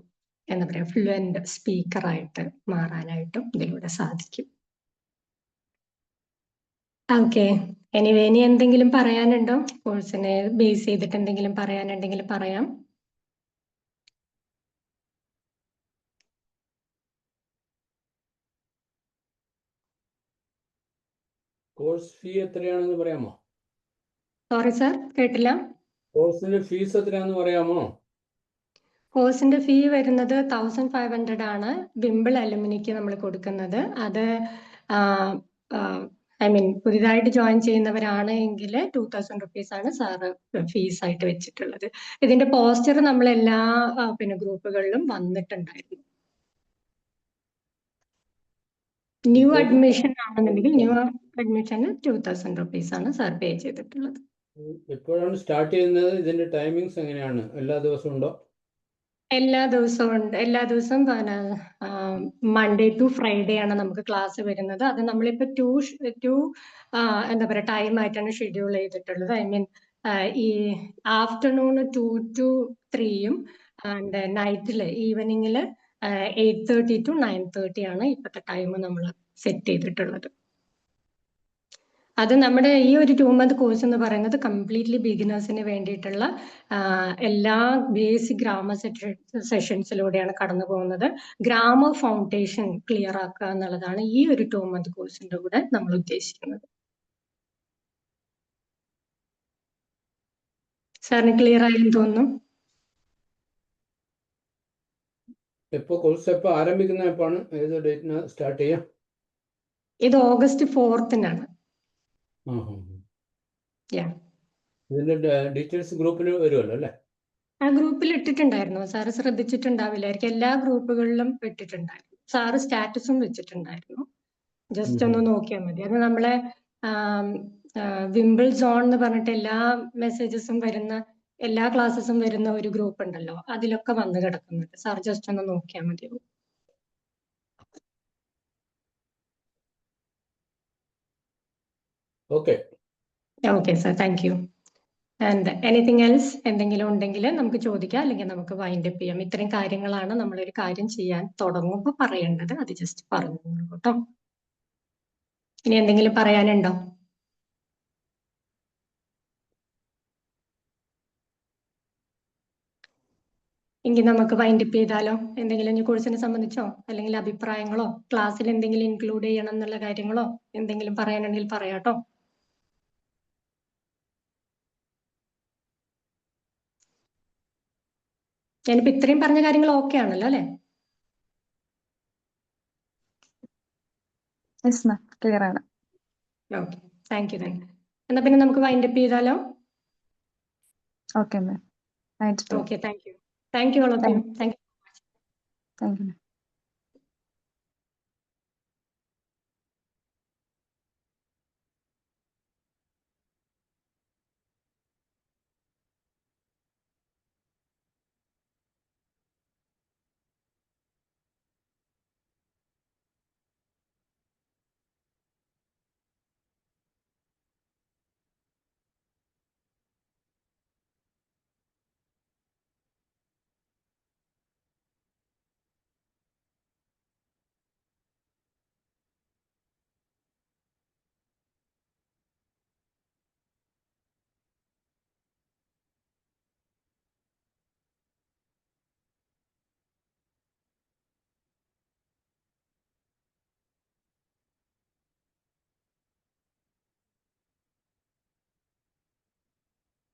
എന്താ പറയാ ഫ്ലുവന്റ് സ്പീക്കറായിട്ട് മാറാനായിട്ടും ഇതിലൂടെ സാധിക്കും. ഓക്കെ, എനിവേ ഇനി എന്തെങ്കിലും പറയാനുണ്ടോ? കോഴ്സിനെ ബേസ് ചെയ്തിട്ട് എന്തെങ്കിലും പറയാനുണ്ടെങ്കിൽ പറയാം. കോഴ്സ് ഫീ എത്രയാണെന്ന് പറയാമോ? സോറി സാർ, കേട്ടില്ല. കോഴ്സിന്റെ ഫീസ് എത്രയാണെന്ന് പറയാമോ? കോഴ്സിന്റെ ഫീ വരുന്നത് 1500 ആണ്. വിംബിൾ അലുമിനിക്ക് നമ്മൾ കൊടുക്കുന്നത്. അത് പുതിയതായിട്ട് ജോയിൻ ചെയ്യുന്നവരാണ് എങ്കിൽ 2000 rupees ആണ് സാറ് ഫീസ് ആയിട്ട് വെച്ചിട്ടുള്ളത്. ഇതിന്റെ പോസ്റ്റർ നമ്മൾ എല്ലാ ഗ്രൂപ്പുകളിലും വന്നിട്ടുണ്ടായിരുന്നു. ന്യൂ അഡ്മിഷൻ ആണെന്നുണ്ടെങ്കിൽ ന്യൂ അഡ്മിഷന് 2000 rupees ആണ് സാർ പേ ചെയ്തിട്ടുള്ളത്. എപ്പോഴാണ് സ്റ്റാർട്ട് ചെയ്യുന്നത്? ഇതിന്റെ ടൈമിങ്സ് എങ്ങനെയാണ്? എല്ലാ ദിവസവും ഉണ്ടോ? എല്ലാ ദിവസവും ഉണ്ട്. എല്ലാ ദിവസവും മൺഡേ ടു ഫ്രൈഡേ ആണ് നമുക്ക് ക്ലാസ് വരുന്നത്. അത് നമ്മളിപ്പോ ടു എന്താ പറയാ ടൈം ആയിട്ടാണ് ഷെഡ്യൂൾ ചെയ്തിട്ടുള്ളത്. ഈ ആഫ്റ്റർനൂൺ 2 to 3 ആൻഡ് നൈറ്റില് ഈവനിങ്ങില് 8:30 to 9:30 ആണ് ഇപ്പോഴത്തെ ടൈം നമ്മൾ സെറ്റ് ചെയ്തിട്ടുള്ളത്. അത് നമ്മുടെ ഈ ഒരു 2 month കോഴ്സ് എന്ന് പറയുന്നത് കംപ്ലീറ്റ്ലി ബിഗിനേഴ്സിന് വേണ്ടിയിട്ടുള്ള എല്ലാ ബേസിക് ഗ്രാമർ സെഷൻസിലൂടെയാണ് കടന്നു പോകുന്നത്. ഗ്രാമർ ഫൗണ്ടേഷൻ ക്ലിയർ ആക്കുക എന്നുള്ളതാണ് ഈ ഒരു 2 month കോഴ്സിന്റെ കൂടെ നമ്മൾ ഉദ്ദേശിക്കുന്നത്. സാറിന് ക്ലിയർ ആയെന്ന് തോന്നുന്നു. കോഴ്സ് എപ്പോ ആരംഭിക്കുന്ന എപ്പോഴാണ്? ഏത് ഡേറ്റിന് സ്റ്റാർട്ട് ചെയ്യാം? ഇത് August 4th ഇതിന്റെ ഡീറ്റെയിൽസ് ഗ്രൂപ്പിൽ വരുമല്ലോ അല്ലേ? ആ ഗ്രൂപ്പിൽ ഇട്ടിട്ടുണ്ടായിരുന്നു. സാറ് ശ്രദ്ധിച്ചിട്ടുണ്ടാവില്ലായിരിക്കും. എല്ലാ ഗ്രൂപ്പുകളിലും ഇട്ടിട്ടുണ്ടായിരുന്നു. സാറ് സ്റ്റാറ്റസും വെച്ചിട്ടുണ്ടായിരുന്നു. ജസ്റ്റ് ഒന്ന് നോക്കിയാൽ മതി. അത് നമ്മളെ വിംബിൾ സോൺ എന്ന് പറഞ്ഞിട്ട് എല്ലാ മെസ്സേജസും വരുന്ന എല്ലാ ക്ലാസ്സസും വരുന്ന ഒരു ഗ്രൂപ്പ് ഉണ്ടല്ലോ, അതിലൊക്കെ വന്ന് കിടക്കുന്നുണ്ട്. സാർ ജസ്റ്റ് ഒന്ന് നോക്കിയാൽ മതിയാവും. Okay sir, thank you. And anything else എന്തെങ്കിലും ഉണ്ടെങ്കിൽ നമുക്ക് ചോദിക്കാം, അല്ലെങ്കിൽ നമുക്ക് വൈൻഡ് അപ്പ് ചെയ്യാം. ഇത്രയും കാര്യങ്ങളാണ് നമ്മളൊരു കാര്യം ചെയ്യാൻ തുടങ്ങുമ്പോൾ പറയേണ്ടത്. അത് ജസ്റ്റ് പറഞ്ഞു കേട്ടോ. ഇനി എന്തെങ്കിലും പറയാനുണ്ടോ? എങ്കിൽ നമുക്ക് വൈൻഡ് അപ്പ് ചെയ്താലോ? എന്തെങ്കിലും ഈ കോഴ്സിനെ സംബന്ധിച്ചോ അല്ലെങ്കിൽ അഭിപ്രായങ്ങളോ ക്ലാസ്സിൽ എന്തെങ്കിലും ഇൻക്ലൂഡ് ചെയ്യണം എന്നുള്ള കാര്യങ്ങളോ എന്തെങ്കിലും പറയാനുണ്ടെങ്കിൽ പറയാട്ടോ. ഞാനിപ്പോ ഇത്രയും പറഞ്ഞ കാര്യങ്ങൾ ഓക്കെ ആണല്ലോ അല്ലെ? ക്ലിയർ ആണ്. Okay, thank you. എന്നാ പിന്നെ നമുക്ക് വൈൻഡ് അപ്പ് ചെയ്താലോ? Okay ma'am. Okay, thank you. Thank you all of you. Thank you. Thank U.